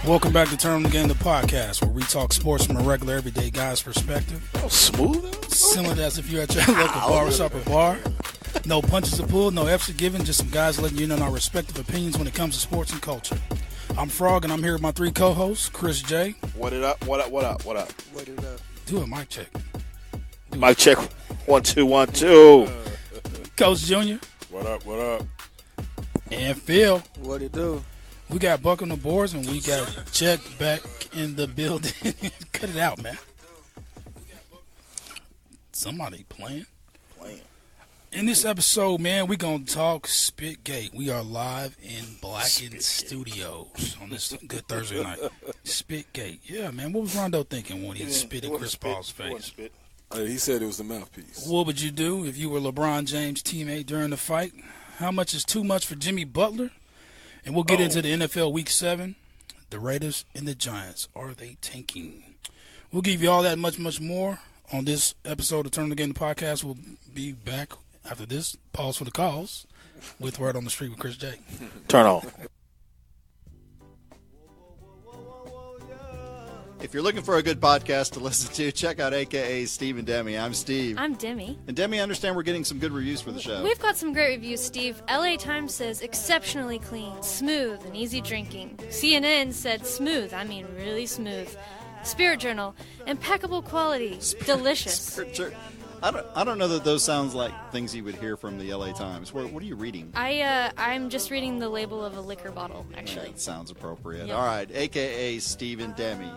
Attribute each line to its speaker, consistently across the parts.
Speaker 1: Welcome back to Turn the Game, the podcast, where we talk sports from a regular, everyday guy's perspective.
Speaker 2: Oh, smooth.
Speaker 1: Similar as if you're at your local barbershop or bar. No punches to pull, no F's are given, just some guys letting you know our respective opinions when it comes to sports and culture. I'm Frogg, and I'm here with my three co-hosts, Chris J.
Speaker 2: What it up?
Speaker 1: Do a mic check.
Speaker 2: Mic check. 1 2 1 2.
Speaker 1: Coach Junior.
Speaker 3: What up?
Speaker 1: And Phil.
Speaker 4: What it do?
Speaker 1: We got Buck on the boards, and we got Chet back in the building. Cut it out, man. Somebody playing. In this episode, man, we going to talk Spitgate. We are live in Blacken Studios on this good Thursday night. Spitgate. Yeah, man. What was Rondo thinking when he spit in Chris Paul's face?
Speaker 3: He said it was the mouthpiece.
Speaker 1: What would you do if you were LeBron James' teammate during the fight? How much is too much for Jimmy Butler? And we'll get into the NFL Week 7. The Raiders and the Giants. Are they tanking? We'll give you all that much more on this episode of Turn the Game, the podcast. We'll be back after this. Pause for the calls with Word on the Street with Chris J.
Speaker 2: Turn on.
Speaker 4: If you're looking for a good podcast to listen to, check out AKA Steve and Demi. I'm Steve.
Speaker 5: I'm Demi.
Speaker 4: And Demi, I understand we're getting some good reviews for the show.
Speaker 5: We've got some great reviews, Steve. LA Times says exceptionally clean, smooth, and easy drinking. CNN said smooth, I mean really smooth. Spirit Journal, impeccable quality, delicious.
Speaker 4: I don't know that those sounds like things you would hear from the LA Times. What are you reading?
Speaker 5: I'm just reading the label of a liquor bottle, actually.
Speaker 4: That sounds appropriate.
Speaker 5: Yep.
Speaker 4: All right, AKA Steve and Demi.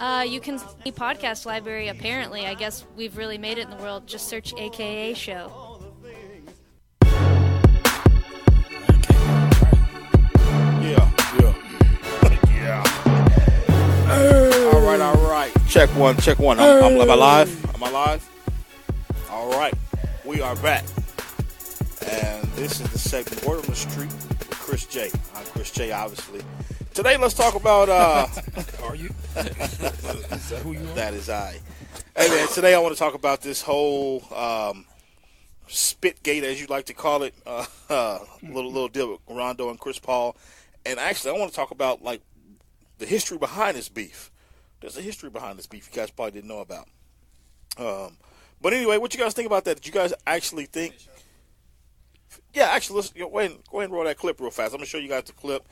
Speaker 5: You can see podcast library, apparently. I guess we've really made it in the world. Just search AKA show.
Speaker 2: Yeah. All right. Check one. Am I live? All right. We are back. And this is the segment, Word on the Street with Chris J. I'm Chris J, obviously. Today, let's talk about...
Speaker 1: Are you? Is that who you are?
Speaker 2: That is I. Hey, man, today I want to talk about this whole Spitgate, as you like to call it, little deal with Rondo and Chris Paul. And actually, I want to talk about, like, the history behind this beef. There's a history behind this beef you guys probably didn't know about. But anyway, what you guys think about that? Did you guys actually think... Yeah, actually, let's go ahead and roll that clip real fast. I'm going to show you guys the clip,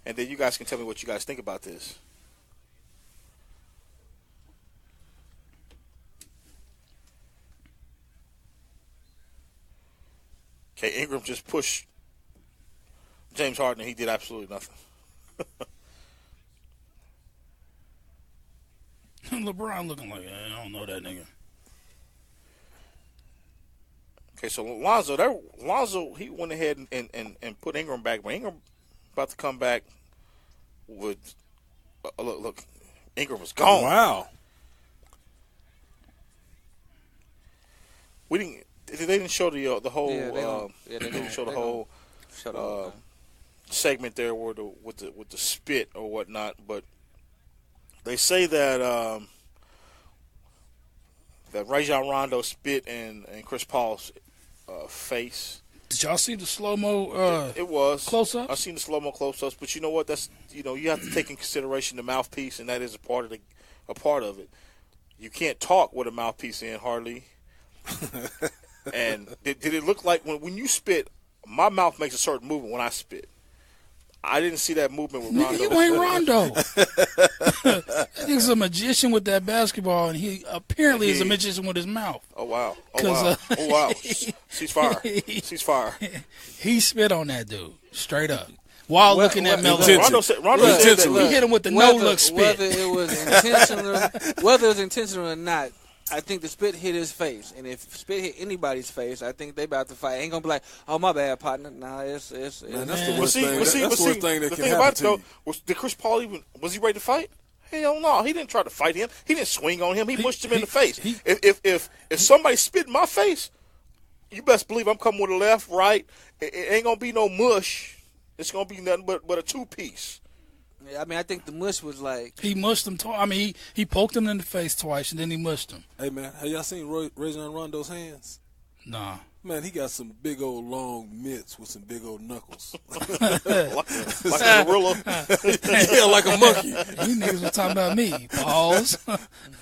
Speaker 2: and then you guys can tell me what you guys think about this. Okay, Ingram just pushed James Harden, and he did absolutely nothing.
Speaker 1: LeBron looking like, I don't know that nigga.
Speaker 2: Okay, so Lonzo, he went ahead and put Ingram back. But Ingram about to come back with look, Ingram was gone.
Speaker 3: Wow.
Speaker 2: They didn't show the whole.
Speaker 6: They
Speaker 2: didn't show the whole segment there with the spit or whatnot. But they say that that Rajon Rondo spit in Chris Paul's face.
Speaker 1: Did y'all see the slow-mo
Speaker 2: It was
Speaker 1: close-ups?
Speaker 2: I've seen the slow-mo close-ups, but you know what? That's you have to take in consideration the mouthpiece, and that is a part of it. You can't talk with a mouthpiece in hardly. And did it look like when you spit? My mouth makes a certain movement when I spit. I didn't see that movement with Rondo.
Speaker 1: You ain't Rondo. That nigga's a magician with that basketball, and he apparently is a magician with his mouth.
Speaker 2: Oh wow! Oh wow! Cease fire!
Speaker 1: He spit on that dude straight up while looking at Melo.
Speaker 2: Rondo said that
Speaker 1: He hit him with the no-look spit.
Speaker 6: Whether it was intentional or not, I think the spit hit his face, and if spit hit anybody's face, I think they about to fight. Ain't gonna be like, "Oh, my bad, partner." Nah, it's.
Speaker 3: Man, that's the worst thing. That's the worst thing that
Speaker 2: the
Speaker 3: can
Speaker 2: thing
Speaker 3: happen
Speaker 2: about it,
Speaker 3: to
Speaker 2: though,
Speaker 3: you.
Speaker 2: did Chris Paul was he ready to fight? Hell no, he didn't try to fight him. He didn't swing on him. He pushed him in the face. If somebody spit in my face, you best believe I'm coming with a left, right. It ain't gonna be no mush. It's gonna be nothing but a two-piece.
Speaker 6: I mean, I think the mush was like...
Speaker 1: He mushed him twice. I mean, he poked him in the face twice, and then he mushed him.
Speaker 3: Hey, man, have y'all seen Rajon Rondo's hands?
Speaker 1: Nah.
Speaker 3: Man, he got some big old long mitts with some big old knuckles.
Speaker 2: like a gorilla.
Speaker 3: Yeah, like a monkey.
Speaker 1: You niggas were talking about me. Pause.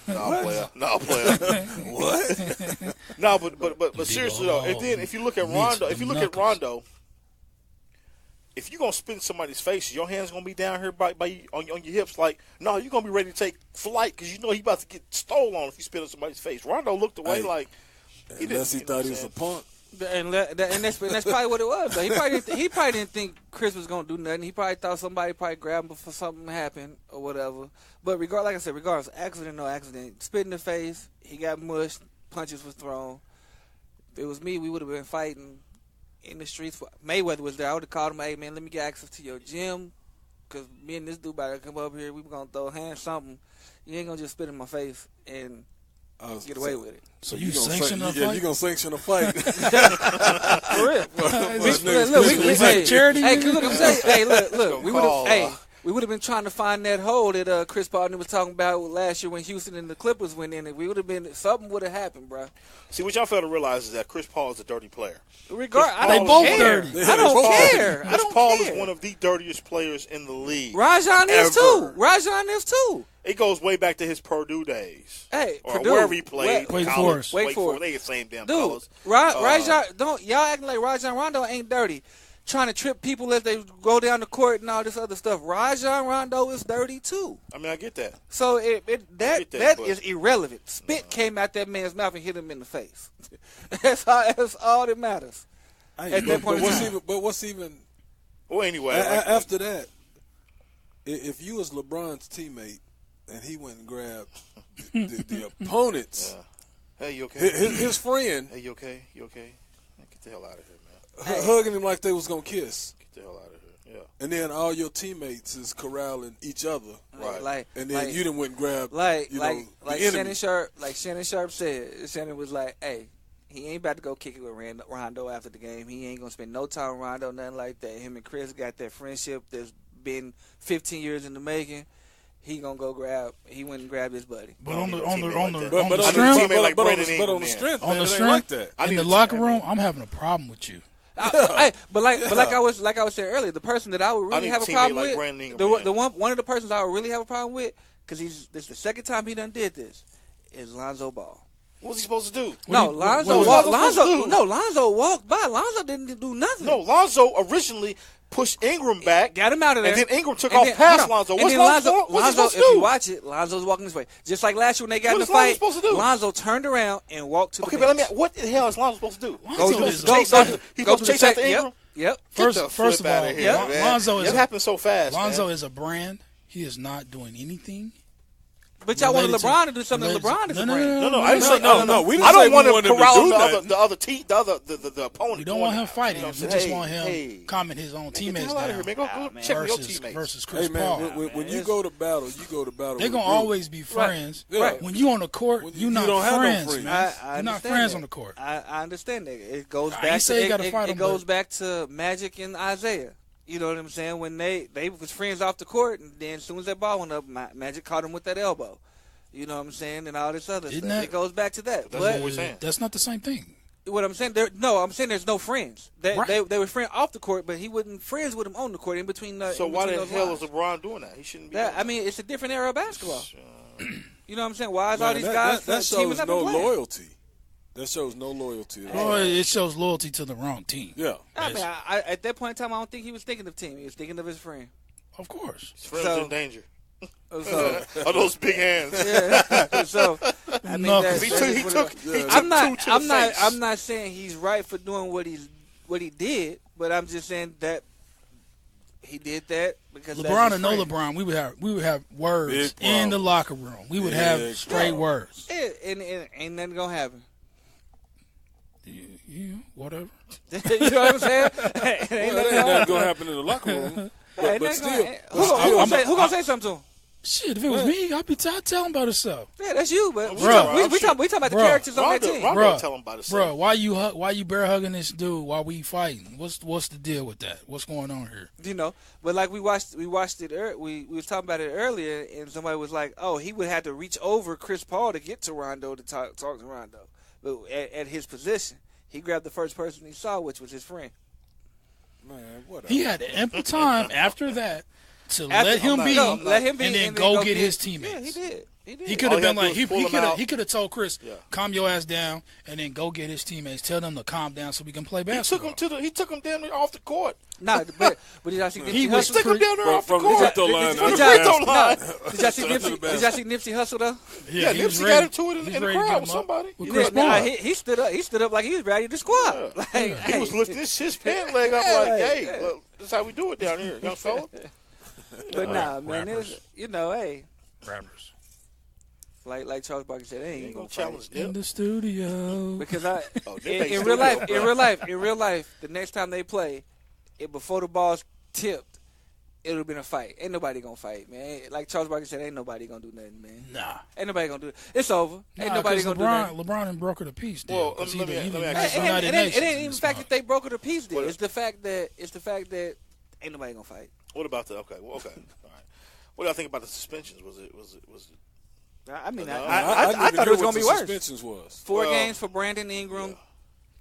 Speaker 2: No player.
Speaker 3: What?
Speaker 2: No, but seriously though, if you look at Rondo, if you're gonna spin somebody's face, your hands gonna be down here on your hips. Like, no, you're gonna be ready to take flight because you know he about to get stolen if you spin on somebody's face. Rondo looked away like
Speaker 3: unless he thought he was a punk.
Speaker 6: And that's probably what it was. Though. He probably didn't think Chris was gonna do nothing. He probably thought somebody probably grabbed him before something happened or whatever. But regardless, accident, no accident, spit in the face. He got mushed. Punches was thrown. If it was me, we would have been fighting in the streets. Mayweather was there. I would have called him, hey man, let me get access to your gym, cause me and this dude about to come up here. We were gonna throw hands something. You ain't gonna just spit in my face and get away with it.
Speaker 1: So you sanction a fight?
Speaker 3: Yeah, you gonna sanction a fight?
Speaker 6: For real.
Speaker 1: Look, charity.
Speaker 6: Hey, look, I'm saying, hey, look. We would have been trying to find that hole that Chris Paul was talking about last year when Houston and the Clippers went in. We would have been something would have happened, bro.
Speaker 2: See, what y'all fail to realize is that Chris Paul is a dirty player.
Speaker 1: They both dirty.
Speaker 6: I don't care.
Speaker 2: Chris Paul is one of the dirtiest players in the league.
Speaker 6: Rajon is too.
Speaker 2: It goes way back to his Purdue days.
Speaker 6: Hey,
Speaker 2: or
Speaker 6: Purdue,
Speaker 2: where he played.
Speaker 1: Wake Forest.
Speaker 2: They the same damn
Speaker 6: dude.
Speaker 2: colors.
Speaker 6: Rajon, y'all acting like Rajon Rondo ain't dirty. Trying to trip people as they go down the court and all this other stuff. Rajon Rondo is dirty too.
Speaker 2: I mean, I get that.
Speaker 6: So that is irrelevant. Spit came out that man's mouth and hit him in the face. That's all that matters. At that point,
Speaker 3: what's even?
Speaker 2: Well, anyway,
Speaker 3: after that, if you was LeBron's teammate and he went and grabbed the opponent's,
Speaker 2: hey, you okay?
Speaker 3: His friend.
Speaker 2: Hey, you okay? You okay? Get the hell out of here.
Speaker 3: Hugging him like they was gonna kiss.
Speaker 2: Get the hell out of here. Yeah.
Speaker 3: And then all your teammates is corralling each other.
Speaker 2: Right.
Speaker 3: And then you done went and grabbed
Speaker 6: Shannon Sharp said. Shannon was like, hey, he ain't about to go kick it with Rondo after the game. He ain't gonna spend no time with Rondo, nothing like that. Him and Chris got that friendship that's been 15 years in the making. He gonna go he went and grabbed his buddy.
Speaker 1: But on the strength, in the locker room, I'm having a problem with you.
Speaker 6: But like I was saying earlier, the person that I would really have a problem with, one of the persons I would really have a problem with, because this is the second time he done did this, is Lonzo Ball.
Speaker 2: What's he supposed to do?
Speaker 6: Lonzo walked by. Lonzo didn't do nothing.
Speaker 2: No, Lonzo originally pushed Ingram back.
Speaker 6: Got him out of there.
Speaker 2: And then Ingram took off past Lonzo. What's Lonzo supposed to do?
Speaker 6: If you watch it, Lonzo's walking this way. Just like last year when they got in the fight, Lonzo turned around and walked to the bench.
Speaker 2: Okay, but what the hell is Lonzo supposed to do?
Speaker 6: He's supposed to chase after Ingram? Yep.
Speaker 1: First of all, Lonzo is...
Speaker 2: It happened so fast,
Speaker 1: Lonzo is a brand. He is not doing anything.
Speaker 6: But y'all wanted LeBron to do something. LeBron is a brand.
Speaker 2: No. I didn't say no. We didn't don't want to corral the opponent.
Speaker 1: We don't want him fighting. We just want him calming his own teammates down.
Speaker 2: Go check with your teammates.
Speaker 1: Versus Chris Paul.
Speaker 3: When you go to battle, They're
Speaker 1: gonna always be friends.
Speaker 3: Right.
Speaker 1: When you on the court, you're not friends, man. You're not friends on the court.
Speaker 6: I understand that. It goes back. It goes back to Magic and Isaiah. You know what I'm saying? When they was friends off the court, and then as soon as that ball went up, Magic caught him with that elbow. You know what I'm saying? And all this other stuff. It goes back to that.
Speaker 2: That's what we're saying.
Speaker 1: That's not the same thing.
Speaker 6: What I'm saying, I'm saying there's no friends. They were friends off the court, but he wasn't friends with him on the court in between.
Speaker 2: So why the hell is LeBron doing that? He shouldn't be.
Speaker 6: I mean, it's a different era of basketball. You know what I'm saying? Why is all these guys
Speaker 3: that shows no loyalty? That shows no loyalty.
Speaker 1: Well, it shows loyalty to the wrong team.
Speaker 3: Yeah.
Speaker 6: I mean, at that point in time, I don't think he was thinking of team. He was thinking of his friend.
Speaker 1: Of course.
Speaker 2: His friend's in danger. Are those big hands?
Speaker 6: Yeah. So I mean, I'm not saying he's right for doing what he did, but I'm just saying that he did that because
Speaker 1: LeBron and no LeBron, we would have words in the locker room. We would have straight words.
Speaker 6: And ain't nothing gonna happen.
Speaker 1: Yeah, whatever.
Speaker 6: You know what I'm saying?
Speaker 3: Ain't nothing gonna happen in the locker room. But still,
Speaker 6: who gonna say something to him?
Speaker 1: Shit, if it was me, I'd tell him about himself.
Speaker 6: Yeah, that's you, but we talking about the characters on that team.
Speaker 2: Rondo tell him about himself.
Speaker 1: Bro, why you bear hugging this dude while we fighting? What's the deal with that? What's going on here?
Speaker 6: You know, but like we watched it. We was talking about it earlier, and somebody was like, "Oh, he would have to reach over Chris Paul to get to Rondo to talk to Rondo." But at his position, He grabbed the first person he saw, which was his friend.
Speaker 3: Man, whatever.
Speaker 1: He had ample time after that to let him be, and then go get his teammates.
Speaker 6: Yeah, he did.
Speaker 1: He could have been like he
Speaker 2: pull him out.
Speaker 1: could have told Chris, calm your ass down, and then go get his teammates. Tell them to calm down so we can play basketball.
Speaker 2: He took him down there off the court.
Speaker 6: Nah, but did y'all see Nipsey
Speaker 1: was
Speaker 6: Hussle?
Speaker 2: Took him down there off the
Speaker 3: From the
Speaker 2: court.
Speaker 3: free throw line.
Speaker 2: From the free throw line.
Speaker 6: Did y'all see Nipsey Hussle though?
Speaker 2: Yeah,
Speaker 1: he was
Speaker 2: Nipsey
Speaker 1: ready.
Speaker 2: got into it in
Speaker 1: He
Speaker 2: the
Speaker 1: was ready to
Speaker 2: crowd
Speaker 1: get
Speaker 2: with
Speaker 1: him up.
Speaker 2: somebody.
Speaker 1: With Chris
Speaker 6: Nah,
Speaker 1: Paul.
Speaker 6: he stood up. He stood up like he was ready to squat. Like,
Speaker 2: He was lifting his pant leg up like, hey, look, this is how we do it down here, young fella.
Speaker 6: But nah, man,
Speaker 1: rappers.
Speaker 6: hey,
Speaker 1: Rappers.
Speaker 6: like Charles Barkley said, they
Speaker 2: He
Speaker 6: ain't
Speaker 2: gonna
Speaker 6: gonna
Speaker 2: challenge
Speaker 1: In
Speaker 2: Nip.
Speaker 1: the studio.
Speaker 6: because
Speaker 2: in
Speaker 6: in real life, the next time they play, before the ball's tipped, it'll have been a fight. Ain't nobody gonna fight, man. Like Charles Barkley said, ain't nobody gonna do nothing, man.
Speaker 1: Nah.
Speaker 6: Ain't nobody gonna do it. It's over. Ain't nobody gonna do nothing.
Speaker 1: LeBron and brokered a peace deal.
Speaker 2: Well,
Speaker 1: 'cause
Speaker 2: let me
Speaker 1: he didn't
Speaker 2: ask
Speaker 1: make
Speaker 2: you
Speaker 1: United
Speaker 6: It
Speaker 1: Nations
Speaker 6: ain't
Speaker 1: in
Speaker 6: even
Speaker 1: this
Speaker 6: the fact
Speaker 1: month.
Speaker 6: that they brokered a peace deal.
Speaker 2: What-
Speaker 6: It's the fact that ain't nobody gonna fight.
Speaker 2: What about the okay? All right. What do I think about the suspensions? Was it?
Speaker 6: I mean,
Speaker 2: No,
Speaker 6: I thought it was gonna be worse.
Speaker 3: Suspensions was.
Speaker 6: 4 games for Brandon Ingram,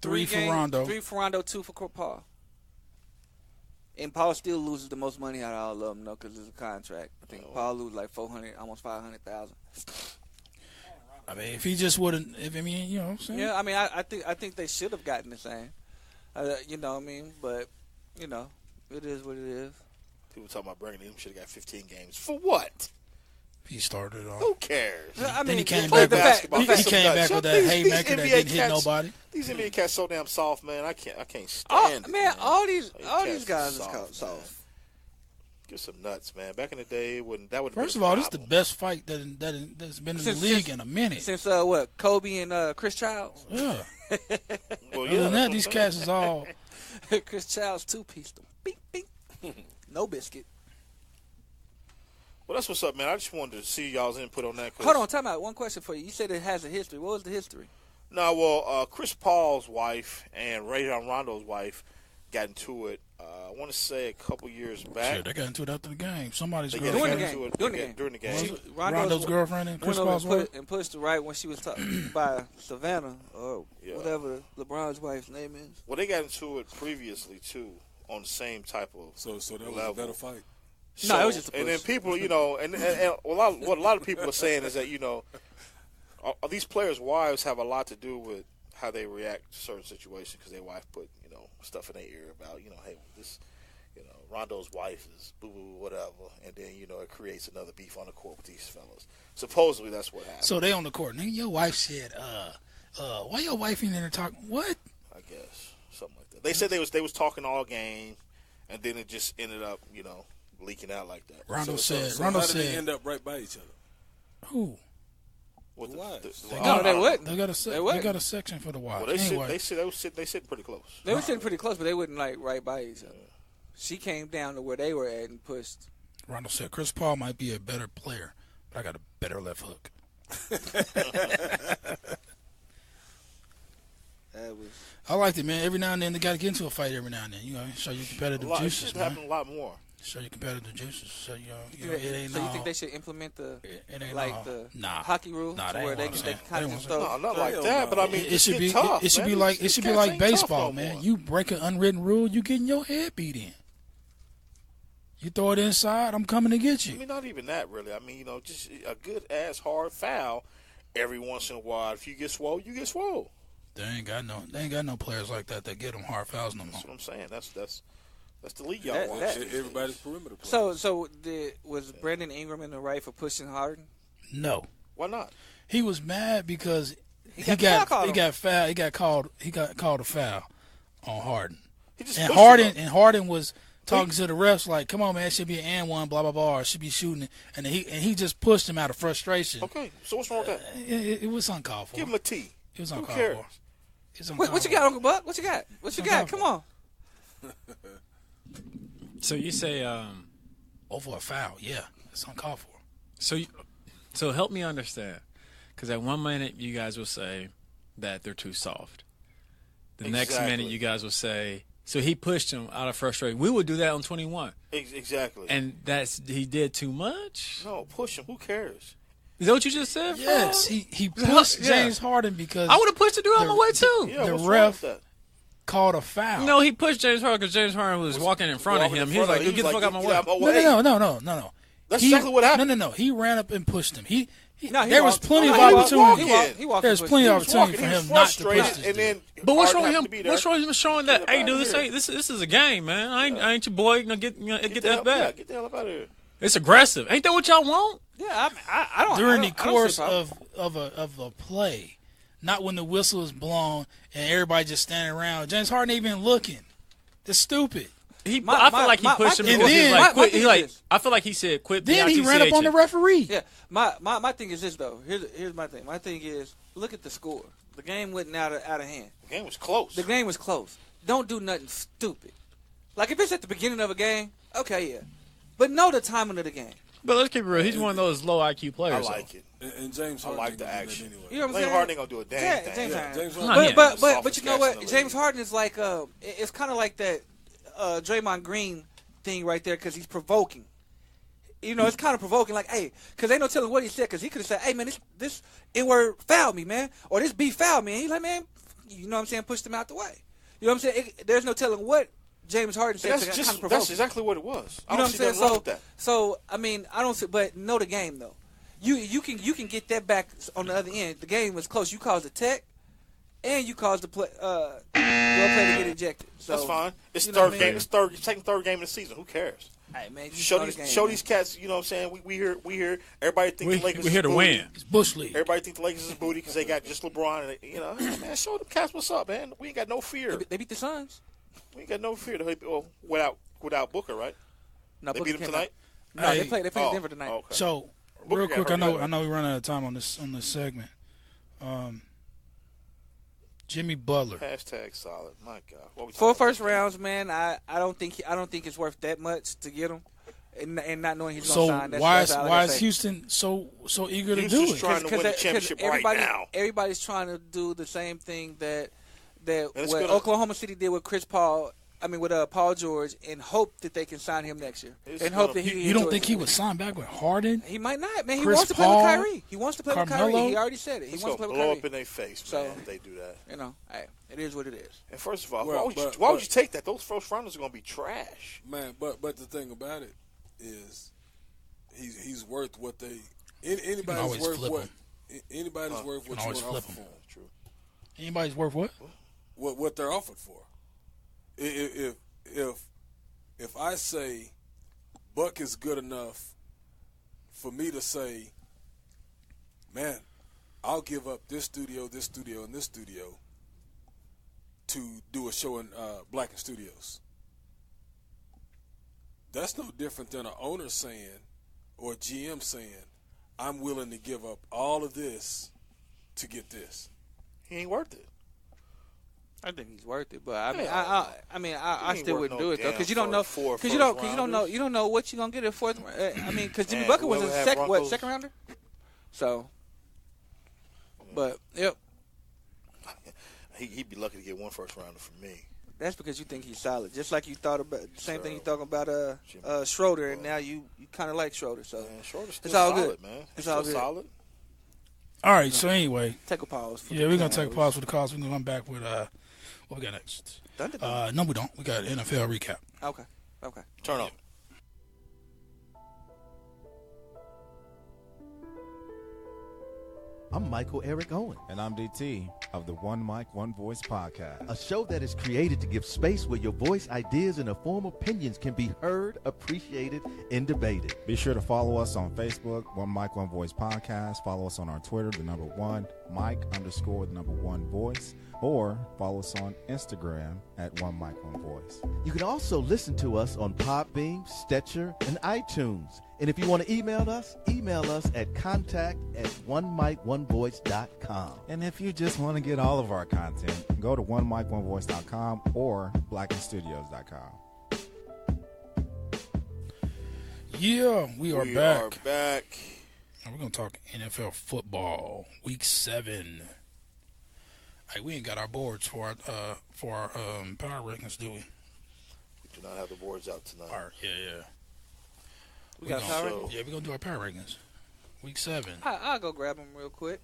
Speaker 1: 3 for
Speaker 6: games,
Speaker 1: Rondo.
Speaker 6: 3 for Rondo, 2 for Paul. And Paul still loses the most money out of all of them, though, because it's a contract. I think Paul loses like 400, almost 500,000.
Speaker 1: I mean, if he just wouldn't, you know what I'm saying?
Speaker 6: Yeah, I mean, I think they should have gotten the same. You know what I mean? But you know, it is what it is.
Speaker 2: People talking about Brandon Ingram should have got 15 games for what?
Speaker 1: He started off.
Speaker 2: Who cares?
Speaker 6: I
Speaker 1: Then
Speaker 6: mean,
Speaker 1: he came
Speaker 6: play
Speaker 1: back.
Speaker 6: the fact-
Speaker 1: He came back with that
Speaker 2: These
Speaker 1: haymaker that
Speaker 2: NBA
Speaker 1: didn't hit
Speaker 2: cats-
Speaker 1: nobody.
Speaker 2: These NBA cats so damn soft, man. I can't
Speaker 6: Oh,
Speaker 2: stand it.
Speaker 6: man, all these
Speaker 2: cats
Speaker 6: guys
Speaker 2: are
Speaker 6: is soft.
Speaker 2: Get some nuts, man. Back in the day, would
Speaker 1: First of all, this is the best fight that's been in the league in a minute.
Speaker 6: Since what, Kobe and Chris Childs?
Speaker 1: Yeah.
Speaker 2: Well,
Speaker 1: Other than that, these cats is all.
Speaker 6: Chris Childs 2-pieced them. Beep, beep. No biscuit.
Speaker 2: Well, that's what's up, man. I just wanted to see y'all's input on that.
Speaker 6: Hold on, time out. One question for you. You said it has a history. What was the history?
Speaker 2: No, well, Chris Paul's wife and Rajon Rondo's wife got into it. I want to say a couple years back.
Speaker 1: Shit, they got into it after the game. Somebody's
Speaker 2: They
Speaker 1: girl.
Speaker 2: got
Speaker 6: During the
Speaker 2: into
Speaker 6: game.
Speaker 2: it
Speaker 6: During the game.
Speaker 2: During the game.
Speaker 1: Was it Rondo's girlfriend and Chris
Speaker 6: Went over
Speaker 1: Paul's wife?
Speaker 6: and pushed her right when she was by Savannah or
Speaker 2: Yeah.
Speaker 6: whatever LeBron's wife's name is.
Speaker 2: Well, they got into it previously too, on the same type of.
Speaker 3: So that was
Speaker 2: level.
Speaker 3: a better fight.
Speaker 6: No, it was just a
Speaker 2: and then
Speaker 6: push.
Speaker 2: people, you know, and what a lot of people are saying is that, you know, these players' wives have a lot to do with how they react to certain situations because their wife put, you know, stuff in their ear about, you know, hey, this, you know, Rondo's wife is boo boo whatever, and then, you know, it creates another beef on the court with these fellas. Supposedly that's what happened.
Speaker 1: So they on the court. Nigga, your wife said, why your wife in there talking? What?
Speaker 2: I guess something like that. They said they was talking all game, and then it just ended up, you know, leaking out like that.
Speaker 1: Rondo
Speaker 3: So
Speaker 1: Rondo
Speaker 3: how did they
Speaker 1: said,
Speaker 3: end up right by each other?
Speaker 1: who?
Speaker 2: With the
Speaker 3: wives.
Speaker 6: No, they wouldn't.
Speaker 1: They got
Speaker 6: They
Speaker 1: they
Speaker 6: wouldn't.
Speaker 1: got a section for the wives.
Speaker 2: Well,
Speaker 1: Anyway,
Speaker 2: they sit pretty close.
Speaker 6: They were sitting pretty close, but they wouldn't like right by each other. She came down to where they were at and pushed.
Speaker 1: Rondo said Chris Paul might be a better player, but I got a better left hook.
Speaker 6: That was
Speaker 1: I liked it, man. Every now and then they got to get into a fight. Every now and then, you know, show your competitive
Speaker 2: It
Speaker 1: juices,
Speaker 2: should
Speaker 1: man.
Speaker 2: happen a lot more.
Speaker 1: Show your competitive juices. So you know, it ain't
Speaker 6: so you
Speaker 1: all-
Speaker 6: think they should implement the
Speaker 1: it ain't
Speaker 6: like
Speaker 1: all-
Speaker 6: the
Speaker 1: nah.
Speaker 6: hockey rule
Speaker 1: Nah,
Speaker 6: to
Speaker 1: that
Speaker 6: where
Speaker 1: ain't
Speaker 6: they
Speaker 1: what
Speaker 6: can
Speaker 1: I'm
Speaker 6: they
Speaker 1: saying.
Speaker 6: kind
Speaker 1: That
Speaker 6: of
Speaker 1: ain't
Speaker 6: stuff?
Speaker 2: No, not like
Speaker 3: Hell
Speaker 2: that.
Speaker 3: no.
Speaker 2: But I mean,
Speaker 1: It should be.
Speaker 2: tough,
Speaker 1: It should be
Speaker 2: man.
Speaker 1: like. It
Speaker 2: These
Speaker 1: should be
Speaker 2: cats
Speaker 1: like
Speaker 2: ain't tough
Speaker 1: baseball,
Speaker 2: no
Speaker 1: man.
Speaker 2: more.
Speaker 1: You break an unwritten rule, you getting your head beat in. You throw it inside, I'm coming to get
Speaker 2: I
Speaker 1: you.
Speaker 2: mean, not even that really. I mean, you know, just a good ass hard foul every once in a while. If you get swole, you get swole.
Speaker 1: They ain't got no players like that that get them hard fouls no more.
Speaker 2: That's what I'm saying. That's the league y'all
Speaker 6: That-
Speaker 2: want.
Speaker 6: that-
Speaker 3: Everybody's perimeter player.
Speaker 6: So was Brandon Ingram in the right for pushing Harden?
Speaker 1: No,
Speaker 2: Why not?
Speaker 1: he was mad because
Speaker 6: He got foul called
Speaker 1: He got called a foul on Harden.
Speaker 2: He just
Speaker 1: And
Speaker 2: pushed him up.
Speaker 1: Harden was talking to the refs like, "Come on, man, it should be an and one, blah blah blah, or it should be shooting." And he just pushed him out of frustration.
Speaker 2: Okay, so what's wrong with that?
Speaker 1: It was uncalled for.
Speaker 2: Give him a T.
Speaker 1: It was
Speaker 2: Who
Speaker 1: uncalled
Speaker 2: cares?
Speaker 1: for. It's
Speaker 6: What you got, Uncle Buck? What you got? What you got? Come on.
Speaker 7: So you say,
Speaker 1: Over a foul, yeah, it's uncalled for.
Speaker 7: so help me understand, because at one minute you guys will say that they're too soft. The next
Speaker 2: Exactly.
Speaker 7: minute you guys will say, so he pushed him out of frustration. We would do that on 21,
Speaker 2: Exactly.
Speaker 7: and he did too much.
Speaker 2: No, push him. Who cares?
Speaker 7: Is that what you just said?
Speaker 1: Yes,
Speaker 7: Frog?
Speaker 1: he pushed
Speaker 7: Yeah.
Speaker 1: James Harden because
Speaker 7: I would have pushed the dude out my way too.
Speaker 2: Yeah,
Speaker 1: the
Speaker 2: what's wrong
Speaker 1: ref
Speaker 2: with that?
Speaker 1: called a foul.
Speaker 7: No, he pushed James Harden because James Harden was walking in front of
Speaker 2: Walking
Speaker 7: him.
Speaker 2: in
Speaker 7: He was
Speaker 2: front
Speaker 7: like,
Speaker 2: of him.
Speaker 7: "Get the fuck out my way."
Speaker 1: No.
Speaker 2: That's exactly what happened.
Speaker 1: No. He ran up and pushed him.
Speaker 6: No, he
Speaker 1: there was
Speaker 6: walked.
Speaker 1: plenty
Speaker 6: No,
Speaker 1: of
Speaker 6: he walked.
Speaker 1: opportunity.
Speaker 6: He walked
Speaker 1: There's
Speaker 6: and
Speaker 1: plenty of
Speaker 6: pushed.
Speaker 1: opportunity for him not to push this
Speaker 2: and
Speaker 1: dude.
Speaker 2: then
Speaker 7: But what's
Speaker 2: Harden
Speaker 7: wrong with
Speaker 2: happened
Speaker 7: him?
Speaker 2: to be there.
Speaker 7: What's wrong with him showing that?
Speaker 2: Get
Speaker 7: Hey,
Speaker 2: up
Speaker 7: dude,
Speaker 2: out of here.
Speaker 7: this is a game, man. I ain't your boy. Get the F back.
Speaker 2: Get the hell up out of here.
Speaker 7: It's aggressive. Ain't that what y'all want?
Speaker 6: Yeah, I don't.
Speaker 1: During
Speaker 6: I
Speaker 1: the
Speaker 6: don't- I don't
Speaker 1: course
Speaker 6: see a problem.
Speaker 1: of a play, not when the whistle is blown and everybody just standing around. James Harden ain't even looking. That's stupid.
Speaker 7: I feel like he pushed him
Speaker 1: and
Speaker 7: because
Speaker 1: then-
Speaker 7: he's like,
Speaker 6: my
Speaker 7: quit.
Speaker 6: thing
Speaker 7: He like,
Speaker 6: is-
Speaker 7: I feel like he said, quit.
Speaker 1: Then he ran up on the referee.
Speaker 6: Yeah, my thing is this though. Here's my thing. My thing is look at the score. The game went out of hand.
Speaker 2: The game was close.
Speaker 6: The game was close. Don't do nothing stupid. Like if it's at the beginning of a game, okay, yeah, but know the timing of the game.
Speaker 7: But let's keep it real. He's one of those low IQ
Speaker 2: I
Speaker 7: players.
Speaker 2: like it.
Speaker 3: And James
Speaker 2: I
Speaker 3: Harden
Speaker 2: like
Speaker 3: ain't
Speaker 2: the
Speaker 3: gonna do that
Speaker 2: action.
Speaker 3: anyway.
Speaker 6: You know what I'm
Speaker 2: James
Speaker 6: saying?
Speaker 2: Harden ain't gonna do a damn
Speaker 6: Yeah,
Speaker 2: thing.
Speaker 6: James
Speaker 3: Yeah,
Speaker 6: Harden.
Speaker 3: James
Speaker 7: Not
Speaker 3: Harden.
Speaker 7: yet.
Speaker 6: But
Speaker 2: Softest
Speaker 6: you know
Speaker 2: cats
Speaker 6: what?
Speaker 2: in the
Speaker 6: James
Speaker 2: league.
Speaker 6: Harden is like it's kind of like that Draymond Green thing right there because he's provoking. You know, it's kind of provoking. Like, hey, because ain't no telling what he said. Because he could have said, "Hey, man, this N-word fouled me, man," or "This B fouled me." And he's like, "Man, you know what I'm saying?" Pushed him out the way. You know what I'm saying? There's no telling what James Harden said.
Speaker 2: That's
Speaker 6: to kind
Speaker 2: just
Speaker 6: of provoke
Speaker 2: that's
Speaker 6: him.
Speaker 2: exactly what it was.
Speaker 6: You know what I'm saying?
Speaker 2: nothing wrong with that.
Speaker 6: So I mean, I don't see, but know the game though. You can get that back on the other end. The game was close. You caused a tech, and you caused the play. Your player to get ejected. So,
Speaker 2: That's fine. It's
Speaker 6: you know what
Speaker 2: third
Speaker 6: I mean?
Speaker 2: game. It's second third game of the season. Who cares?
Speaker 6: Hey man, you
Speaker 2: Show
Speaker 6: know
Speaker 2: these
Speaker 6: the game,
Speaker 2: show
Speaker 6: man.
Speaker 2: these cats. You know what I'm saying? We here. Everybody think the Lakers.
Speaker 7: We're here
Speaker 2: is
Speaker 7: to
Speaker 2: booty.
Speaker 7: win.
Speaker 1: It's Bush League.
Speaker 2: Everybody think the Lakers is booty because they got just LeBron. And you know, man, show them cats what's up, man. We ain't got no fear.
Speaker 6: They beat the Suns.
Speaker 2: We ain't got no fear. Without Booker, right?
Speaker 6: No,
Speaker 2: They
Speaker 6: Booker
Speaker 2: beat him
Speaker 6: came
Speaker 2: tonight.
Speaker 6: out. No,
Speaker 1: Hey.
Speaker 6: they played
Speaker 2: Oh,
Speaker 6: Denver tonight.
Speaker 2: okay.
Speaker 1: So
Speaker 2: Booker
Speaker 1: real
Speaker 2: got
Speaker 1: quick,
Speaker 2: hurt,
Speaker 1: I
Speaker 2: right?
Speaker 1: know we run out of time on this segment. Jimmy Butler.
Speaker 2: Hashtag solid. My God. What we
Speaker 6: For
Speaker 2: talking
Speaker 6: first
Speaker 2: about?
Speaker 6: rounds, man, I don't think it's worth that much to get him, and not knowing he's
Speaker 1: So
Speaker 6: gonna sign. That's
Speaker 1: why
Speaker 6: all I
Speaker 1: is
Speaker 6: gotta say.
Speaker 1: Houston so eager to
Speaker 2: Houston's
Speaker 1: do it?
Speaker 2: trying to win the championship right now.
Speaker 6: Everybody's trying to do the same thing that
Speaker 2: it's
Speaker 6: what
Speaker 2: gonna-
Speaker 6: Oklahoma City did with Paul George, and hope that they can sign him next year.
Speaker 2: It's
Speaker 6: And hope
Speaker 2: gonna-
Speaker 6: that he
Speaker 1: You don't
Speaker 6: enjoys
Speaker 1: think
Speaker 6: it.
Speaker 1: he would sign back with Harden?
Speaker 6: He might not, man. He
Speaker 1: Chris
Speaker 6: wants to
Speaker 1: Paul,
Speaker 6: play with Kyrie. He wants to play with
Speaker 1: Carmelo?
Speaker 6: Kyrie. He already said it. He
Speaker 2: It's
Speaker 6: wants to
Speaker 2: gonna
Speaker 6: play
Speaker 2: blow
Speaker 6: with
Speaker 2: up in
Speaker 6: Kyrie.
Speaker 2: their face,
Speaker 6: So-
Speaker 2: man. If they do that.
Speaker 6: You know, hey, it is what it is.
Speaker 2: And first of all,
Speaker 3: Well,
Speaker 2: why would you take that? Those first rounders are gonna be trash.
Speaker 3: Man, but the thing about it is, he's worth what they. Anybody's
Speaker 1: always
Speaker 3: worth
Speaker 1: flip
Speaker 3: what. Anybody's worth what
Speaker 1: can
Speaker 3: you
Speaker 1: always
Speaker 3: want to
Speaker 1: flip
Speaker 3: offer for
Speaker 1: him.
Speaker 3: 'em.
Speaker 2: True.
Speaker 1: Anybody's worth what?
Speaker 3: What they're offered for. If I say Buck is good enough for me to say, man, I'll give up this studio, and this studio to do a show in Blacken Studios. That's no different than an owner saying or a GM saying, I'm willing to give up all of this to get this.
Speaker 2: He ain't worth it.
Speaker 6: I think he's worth it, but I mean,
Speaker 2: Yeah.
Speaker 6: I
Speaker 2: He ain't
Speaker 6: still
Speaker 2: worth
Speaker 6: wouldn't
Speaker 2: no
Speaker 6: do it though,
Speaker 2: damn
Speaker 6: because you don't know,
Speaker 2: four
Speaker 6: because you don't
Speaker 2: first-rounders.
Speaker 6: know what you're gonna get at fourth. I mean, because Jimmy
Speaker 2: And
Speaker 6: Butler was a
Speaker 2: whoever had Broncos-
Speaker 6: second rounder, so. But yep,
Speaker 2: He'd be lucky to get one first rounder from me.
Speaker 6: that's because you think he's solid, just like you thought about the same thing you
Speaker 2: Sure.
Speaker 6: talking about Schroeder, and now you kind of like Schroeder, so
Speaker 2: Man, Schroeder's still
Speaker 6: it's all
Speaker 2: solid,
Speaker 6: good.
Speaker 2: man.
Speaker 6: It's
Speaker 2: Still
Speaker 6: all good.
Speaker 2: solid.
Speaker 1: All right. So anyway,
Speaker 6: Take a pause. For
Speaker 1: yeah,
Speaker 6: the
Speaker 1: we're gonna take a
Speaker 6: Cowboys.
Speaker 1: pause for the calls. We're gonna come back with what we got next.
Speaker 6: Dun, dun, dun.
Speaker 1: No, we don't. We got NFL recap.
Speaker 6: Okay.
Speaker 2: Turn up.
Speaker 8: I'm Michael Eric Owen,
Speaker 9: And I'm DT of the One Mic, One Voice podcast.
Speaker 8: a show that is created to give space where your voice, ideas, and informed opinions can be heard, appreciated, and debated.
Speaker 9: Be sure to follow us on Facebook, One Mic, One Voice podcast. Follow us on our Twitter, the number one Mic _ the number one voice. Or follow us on Instagram at One Mic, One Voice.
Speaker 8: You can also listen to us on Podbeam, Stitcher, and iTunes. And if you want to email us at contact@onemikonevoice.com.
Speaker 9: And if you just want to get all of our content, go to OneMic1Voice.com or BlackenStudios.com.
Speaker 1: Yeah, we are
Speaker 2: We
Speaker 1: back.
Speaker 2: are back.
Speaker 1: And we're gonna talk NFL football, Week 7. Hey, we ain't got our boards for our power rankings, do we?
Speaker 2: We do not have the boards out tonight.
Speaker 1: Yeah.
Speaker 6: We got
Speaker 1: gonna
Speaker 6: power
Speaker 2: show-
Speaker 6: rankings?
Speaker 1: Yeah, we're gonna do our power rankings. Week 7.
Speaker 6: I'll go grab them real quick.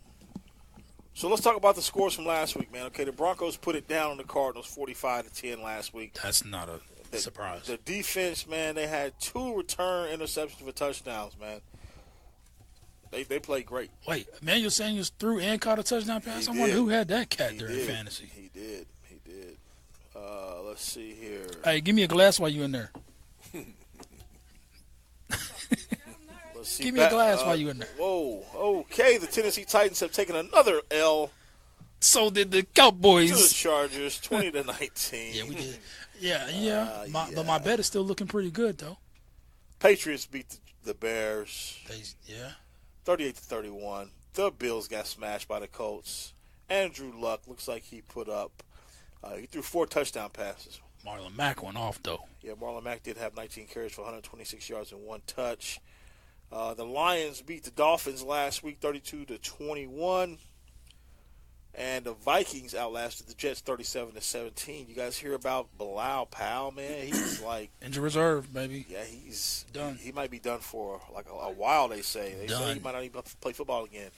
Speaker 2: So let's talk about the scores from last week, man. Okay, the Broncos put it down on the Cardinals 45-10 last week.
Speaker 1: That's not a surprise.
Speaker 2: The defense, man, they had 2 return interceptions for touchdowns, man. They played great.
Speaker 1: Wait, Emmanuel Sanders threw and caught a touchdown pass? I wonder who had that cat during fantasy.
Speaker 2: He did. Let's see here.
Speaker 1: Hey, give me a glass while you in there.
Speaker 2: Let's see.
Speaker 1: Give me a glass while you in there.
Speaker 2: Whoa. Okay, the Tennessee Titans have taken another L.
Speaker 1: So did the Cowboys.
Speaker 2: To the Chargers, 20-19.
Speaker 1: Yeah, we did. Yeah. But my bet is still looking pretty good, though.
Speaker 2: Patriots beat the Bears. 38-31. The Bills got smashed by the Colts. Andrew Luck looks like he put up. He threw 4 touchdown passes.
Speaker 1: Marlon Mack went off, though.
Speaker 2: Yeah, Marlon Mack did have 19 carries for 126 yards and 1 touch. The Lions beat the Dolphins last week, 32-21. And the Vikings outlasted the Jets 37-17. You guys hear about Bilal Powell, man? He's like
Speaker 1: injured reserve, baby.
Speaker 2: Yeah, he's
Speaker 1: done.
Speaker 2: He might be done for like a while. They say he might not even play football again.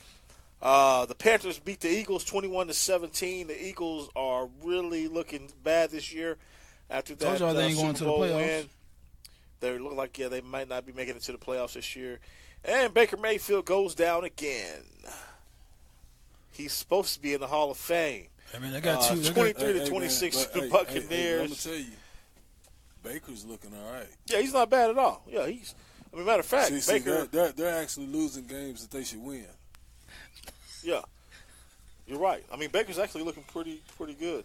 Speaker 2: The Panthers beat the Eagles 21-17. The Eagles are really looking bad this year. After that,
Speaker 1: told y'all they ain't going to the playoffs.
Speaker 2: Win, they look like they might not be making it to the playoffs this year. And Baker Mayfield goes down again. He's supposed to be in the Hall of Fame.
Speaker 1: I mean, they got
Speaker 2: 23-26 the Buccaneers.
Speaker 3: I'm gonna tell you, Baker's looking all right.
Speaker 2: Yeah, he's not bad at all. Yeah, matter of fact, Baker.
Speaker 3: They're actually losing games that they should win.
Speaker 2: Yeah, you're right. I mean, Baker's actually looking pretty good.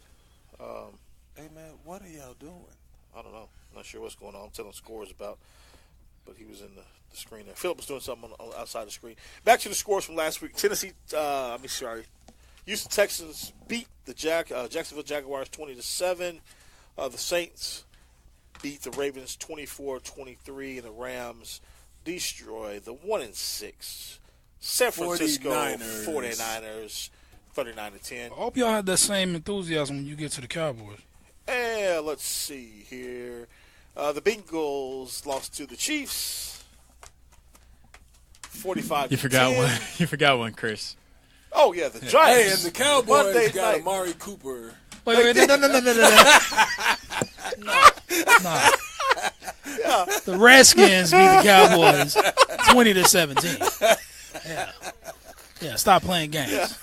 Speaker 3: Hey man, what are y'all doing?
Speaker 2: I don't know. I'm not sure what's going on. I'm telling scores about, but he was in the screen there. Philip was doing something on outside the screen. Back to the scores from last week. Houston Texans beat the Jacksonville Jaguars 20-7. The Saints beat the Ravens 24-23, and the Rams destroy the 1-6 San Francisco 49ers 39-10.
Speaker 1: I hope y'all had that same enthusiasm when you get to the Cowboys.
Speaker 2: And let's see here. The Bengals lost to the Chiefs 45-10.
Speaker 7: You forgot one. You forgot one, Chris.
Speaker 2: Oh, yeah, the Giants.
Speaker 3: Hey, and the Cowboys
Speaker 2: Monday
Speaker 3: got
Speaker 2: night.
Speaker 3: Amari Cooper.
Speaker 1: Wait, no. No.
Speaker 2: Yeah.
Speaker 1: The Redskins beat the Cowboys 20-17. Yeah, stop playing games.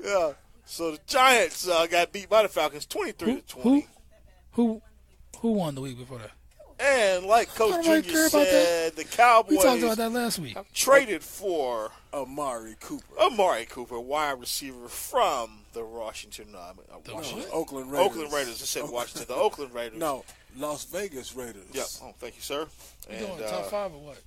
Speaker 2: Yeah. So the Giants got beat by the Falcons 23-20.
Speaker 1: Who won the week before that?
Speaker 2: And like Coach
Speaker 1: I don't
Speaker 2: Junior
Speaker 1: care about
Speaker 2: said, the Cowboys
Speaker 1: We talked about that last week.
Speaker 2: traded for
Speaker 3: Amari Cooper,
Speaker 2: wide receiver from the
Speaker 3: Oakland Raiders.
Speaker 2: Oakland Raiders. I said Washington. The Oakland Raiders.
Speaker 3: No, Las Vegas Raiders.
Speaker 2: Yep. Oh, thank you, sir.
Speaker 1: You doing top 5 or what?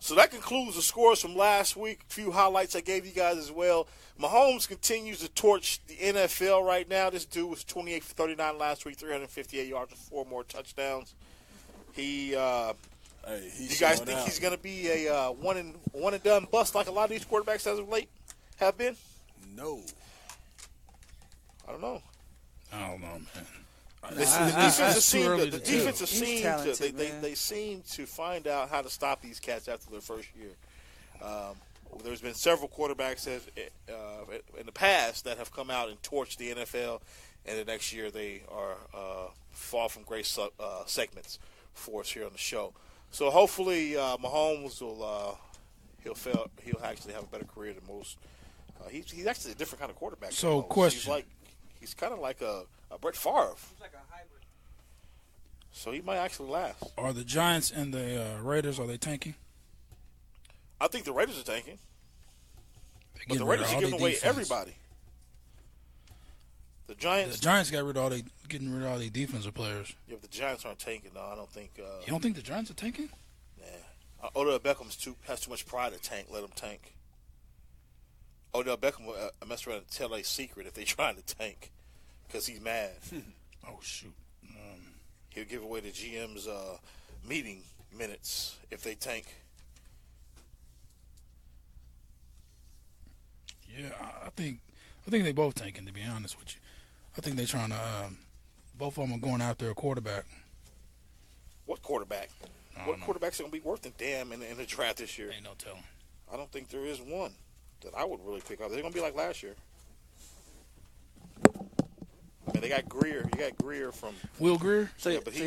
Speaker 2: So that concludes the scores from last week. A few highlights I gave you guys as well. Mahomes continues to torch the NFL right now. This dude was 28 for 39 last week, 358 yards and 4 more touchdowns. You guys think he's going to be a one and done bust like a lot of these quarterbacks as of late have been?
Speaker 3: No.
Speaker 2: I don't know.
Speaker 1: I don't know, man.
Speaker 2: The defense seem to find out how to stop these cats after their first year. There's been several quarterbacks in the past that have come out and torched the NFL, and the next year they are fall from great segments for us here on the show. So hopefully Mahomes he'll actually have a better career than most. He's actually a different kind of quarterback.
Speaker 1: So question.
Speaker 2: He's kind of like a Brett Favre. He's like a hybrid. So he might actually last.
Speaker 1: Are the Giants and the Raiders, are they tanking?
Speaker 2: I think the Raiders are tanking. But the Raiders are giving away everybody. The Giants
Speaker 1: getting rid of all their defensive players.
Speaker 2: Yeah, but the Giants aren't tanking. No, I don't think.
Speaker 1: You don't think the Giants are tanking?
Speaker 2: Nah. Odell Beckham has too much pride to tank. Let him tank. Odell Beckham will mess around and tell a secret if they're trying to tank because he's mad.
Speaker 1: Oh, shoot.
Speaker 2: He'll give away the GM's meeting minutes if they tank.
Speaker 1: Yeah, I think they both tanking, to be honest with you. I think they're trying to both of them are going after a quarterback.
Speaker 2: What quarterback? What quarterbacks are going to be worth a damn in the draft this year?
Speaker 1: Ain't no telling.
Speaker 2: I don't think there is one that I would really pick up. They're going to be like last year. I mean, they got Greer. You got Greer from
Speaker 1: Will Greer.
Speaker 2: yeah, but he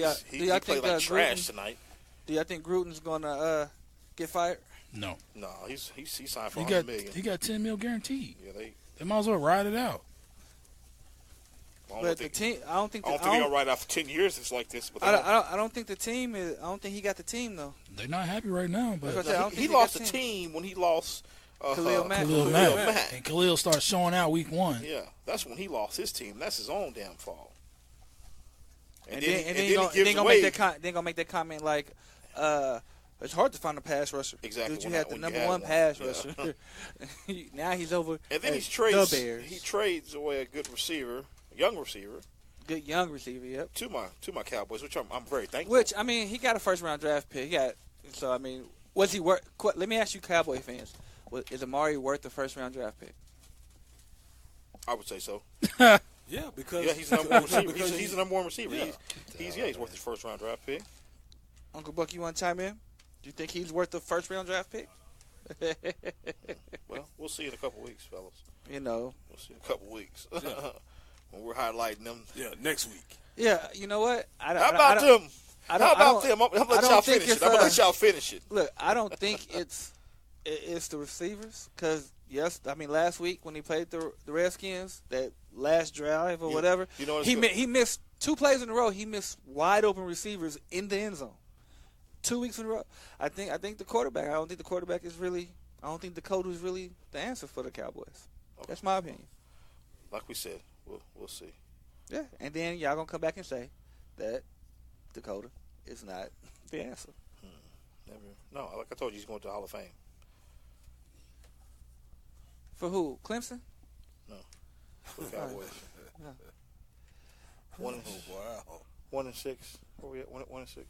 Speaker 2: played like trash tonight.
Speaker 6: Do y'all think Gruden's gonna get fired?
Speaker 1: No.
Speaker 2: No, he signed for
Speaker 1: He
Speaker 2: $100
Speaker 1: got
Speaker 2: million.
Speaker 1: he got $10 million guaranteed.
Speaker 2: Yeah,
Speaker 1: They might as well ride it out.
Speaker 6: But the team, I don't think
Speaker 2: they're gonna ride out for 10 years. It's like this. But
Speaker 6: I don't think the team is. I don't think he got the team though.
Speaker 1: They're not happy right now. But
Speaker 2: he lost the team when he lost
Speaker 6: Khalil Mack.
Speaker 1: And Khalil starts showing out week 1.
Speaker 2: Yeah, that's when he lost his team. That's his own damn fault.
Speaker 6: And then he gonna make that comment like, it's hard to find a pass rusher.
Speaker 2: Exactly.
Speaker 6: Dude, you had the number one pass rusher. Now he's over.
Speaker 2: And then he trades away a good receiver, a young receiver.
Speaker 6: Good young receiver, yep.
Speaker 2: To my Cowboys, which I'm very thankful.
Speaker 6: Which, I mean, he got a first-round draft pick. So, I mean, was he worth – let me ask you Cowboy fans. Is Amari worth the first-round draft pick?
Speaker 2: I would say so.
Speaker 3: Yeah, because
Speaker 2: he's the number one receiver. He's the number one receiver.
Speaker 3: Yeah.
Speaker 2: He's worth his first-round draft pick.
Speaker 6: Uncle Buck, you want to chime in? Do you think he's worth the first-round draft pick?
Speaker 2: Well, we'll see in a couple weeks, fellas.
Speaker 6: You know.
Speaker 2: We'll see in a couple weeks. When we're highlighting them.
Speaker 3: Yeah, next week.
Speaker 6: Yeah, you know what?
Speaker 2: How about them? I'm going to let y'all finish it. I'm going to let y'all finish it.
Speaker 6: Look, I don't think it's the receivers because, yes, I mean, last week when he played the Redskins, that last drive or whatever, he missed 2 plays in a row. He missed wide-open receivers in the end zone. 2 weeks in a row. I think the quarterback, I don't think the coach is really the answer for the Cowboys. Okay. That's my opinion.
Speaker 2: Like we said, we'll see.
Speaker 6: Yeah, and then y'all going to come back and say that Dakota is not the answer.
Speaker 2: Never. No, like I told you, he's going to the Hall of Fame.
Speaker 6: For who? Clemson?
Speaker 2: No. For the Cowboys.
Speaker 6: No.
Speaker 2: 1-6. Where we at? 1-6.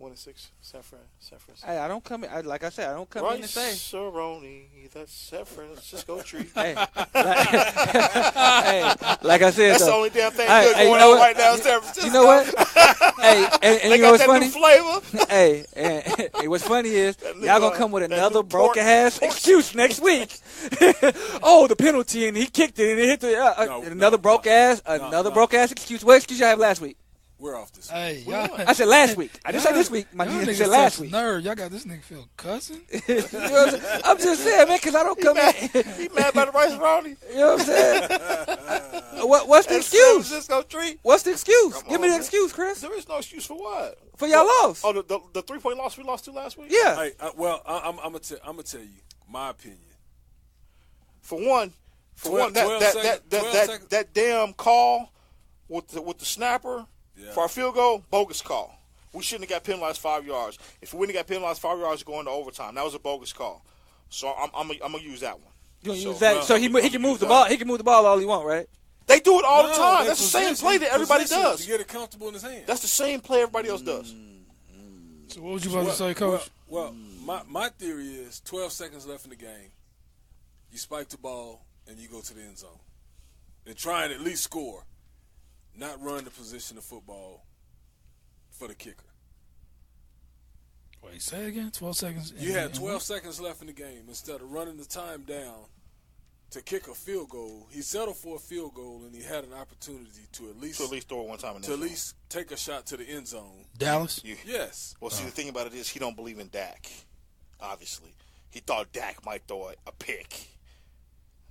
Speaker 2: 1-6. San Francisco.
Speaker 6: Hey, I don't come in. Like I said, I don't come in and say.
Speaker 2: Rice-A-Roni, that's San Francisco treat.
Speaker 6: Hey, like I said,
Speaker 2: that's the only damn thing good going on right now in San Francisco.
Speaker 6: You know what? And you know what's funny?
Speaker 2: New flavor.
Speaker 6: Hey, and what's funny is y'all gonna come with another broken ass excuse next week. Oh, the penalty and he kicked it and it hit another broke ass excuse. What excuse y'all have last week?
Speaker 3: We're off this
Speaker 1: week.
Speaker 3: Hey,
Speaker 6: I said last week. I didn't say this week. I said last week.
Speaker 1: Nerd, y'all got this nigga feel cussing.
Speaker 6: You know what I'm saying? I'm just saying, man, because I don't come in.
Speaker 2: He mad about the Rice-A-Roni.
Speaker 6: You know what I'm saying? What's the excuse?
Speaker 2: San Francisco treat.
Speaker 6: What's the excuse? Give me the excuse, Chris.
Speaker 2: There is no excuse for what?
Speaker 6: For y'all loss.
Speaker 2: Oh, the 3-point loss we lost to last week?
Speaker 6: Yeah.
Speaker 3: Hey, I'm gonna tell you my opinion.
Speaker 2: For one, that damn call with the snapper. Yeah. For our field goal, bogus call. We shouldn't have got penalized 5 yards. If we wouldn't have got penalized 5 yards going to overtime, that was a bogus call. So I'm gonna use that one.
Speaker 6: You gonna use that? So he can move the ball. He can move the ball all he want, right?
Speaker 2: They do it all the time. That's the same play that everybody does.
Speaker 3: To get it comfortable in his hand.
Speaker 2: That's the same play everybody else does.
Speaker 1: So what was you about to say, Coach?
Speaker 3: Well, my theory is 12 seconds left in the game. You spike the ball and you go to the end zone and try and at least score. Not run the position of football for the kicker.
Speaker 1: Wait, say it again? 12 seconds?
Speaker 3: You had 12 seconds left in the game. Instead of running the time down to kick a field goal, he settled for a field goal, and he had an opportunity to at least throw it one time in the end zone. To at least take a shot to the end zone.
Speaker 1: Dallas?
Speaker 3: Yes.
Speaker 2: Well, see, the thing about it is he don't believe in Dak, obviously. He thought Dak might throw a pick.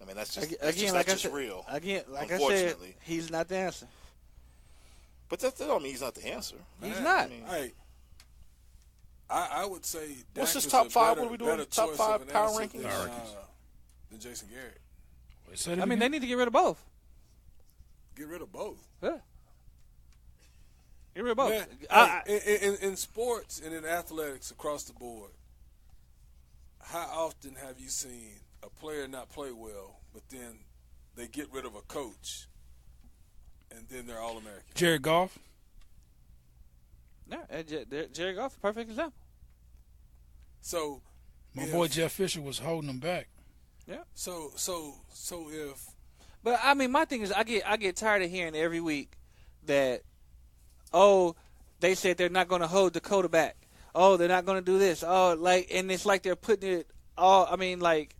Speaker 2: I mean, that's just real.
Speaker 6: Again, like I said, he's not the answer.
Speaker 2: But that don't mean he's not the answer.
Speaker 6: He's not.
Speaker 2: I mean,
Speaker 3: I would say Dak
Speaker 2: what's his top 5? What are we doing?
Speaker 3: Top
Speaker 2: 5 power rankings?
Speaker 3: Than Jason Garrett.
Speaker 6: I mean, they need to get rid of both.
Speaker 3: Get rid of both?
Speaker 6: Yeah. Get rid of both.
Speaker 3: Yeah. In sports and in athletics across the board, how often have you seen a player not play well, but then they get rid of a coach and then they're All-American?
Speaker 1: Jared Goff?
Speaker 6: Yeah, Jared Goff, a perfect example.
Speaker 3: So
Speaker 1: my boy Jeff Fisher was holding him back.
Speaker 6: Yeah.
Speaker 3: So if,
Speaker 6: but I mean, my thing is, I get tired of hearing every week that, oh, they said they're not going to hold Dakota back. Oh, they're not going to do this. Oh, and it's like they're putting it all. I mean, like,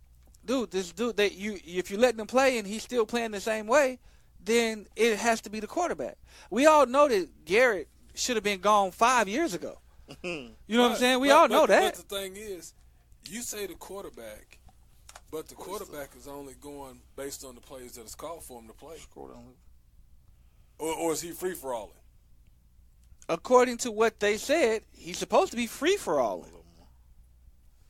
Speaker 6: dude, this dude that if you're letting him play and he's still playing the same way, then it has to be the quarterback. We all know that Garrett should have been gone 5 years ago. You know what I'm saying? We all know that.
Speaker 3: But the thing is, you say the quarterback, but the quarterback is only going based on the plays that is called for him to play. Or is he free for all?
Speaker 6: According to what they said, he's supposed to be free for all.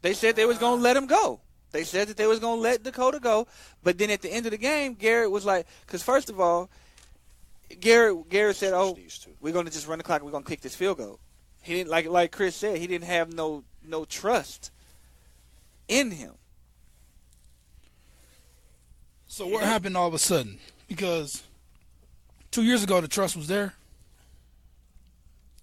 Speaker 6: They said they was going to let him go. They said that they was going to let Dakota go. But then at the end of the game, Garrett was like, because first of all, Garrett said, oh, we're going to just run the clock. We're going to kick this field goal. He didn't, like Chris said, he didn't have no trust in him.
Speaker 1: So what happened all of a sudden? Because 2 years ago, the trust was there.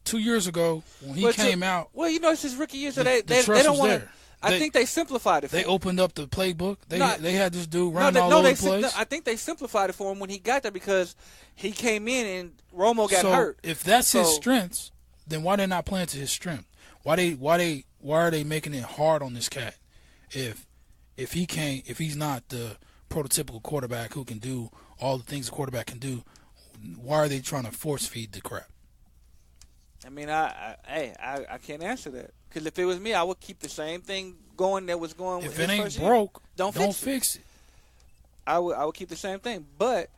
Speaker 1: 2 years ago, when he came out.
Speaker 6: Well, you know, it's his rookie year, so they don't want to. I think they simplified it for him.
Speaker 1: They opened up the playbook. They had this dude running all over the place.
Speaker 6: I think they simplified it for him when he got there because he came in and Romo got hurt.
Speaker 1: If that's his strengths, then why they not playing to his strength? Why are they making it hard on this cat? If he's not the prototypical quarterback who can do all the things a quarterback can do, why are they trying to force feed the crap?
Speaker 6: I mean, I can't answer that. Because if it was me, I would keep the same thing going that was going with his first year.
Speaker 1: If it ain't broke, don't
Speaker 6: fix it. I would keep the same thing. But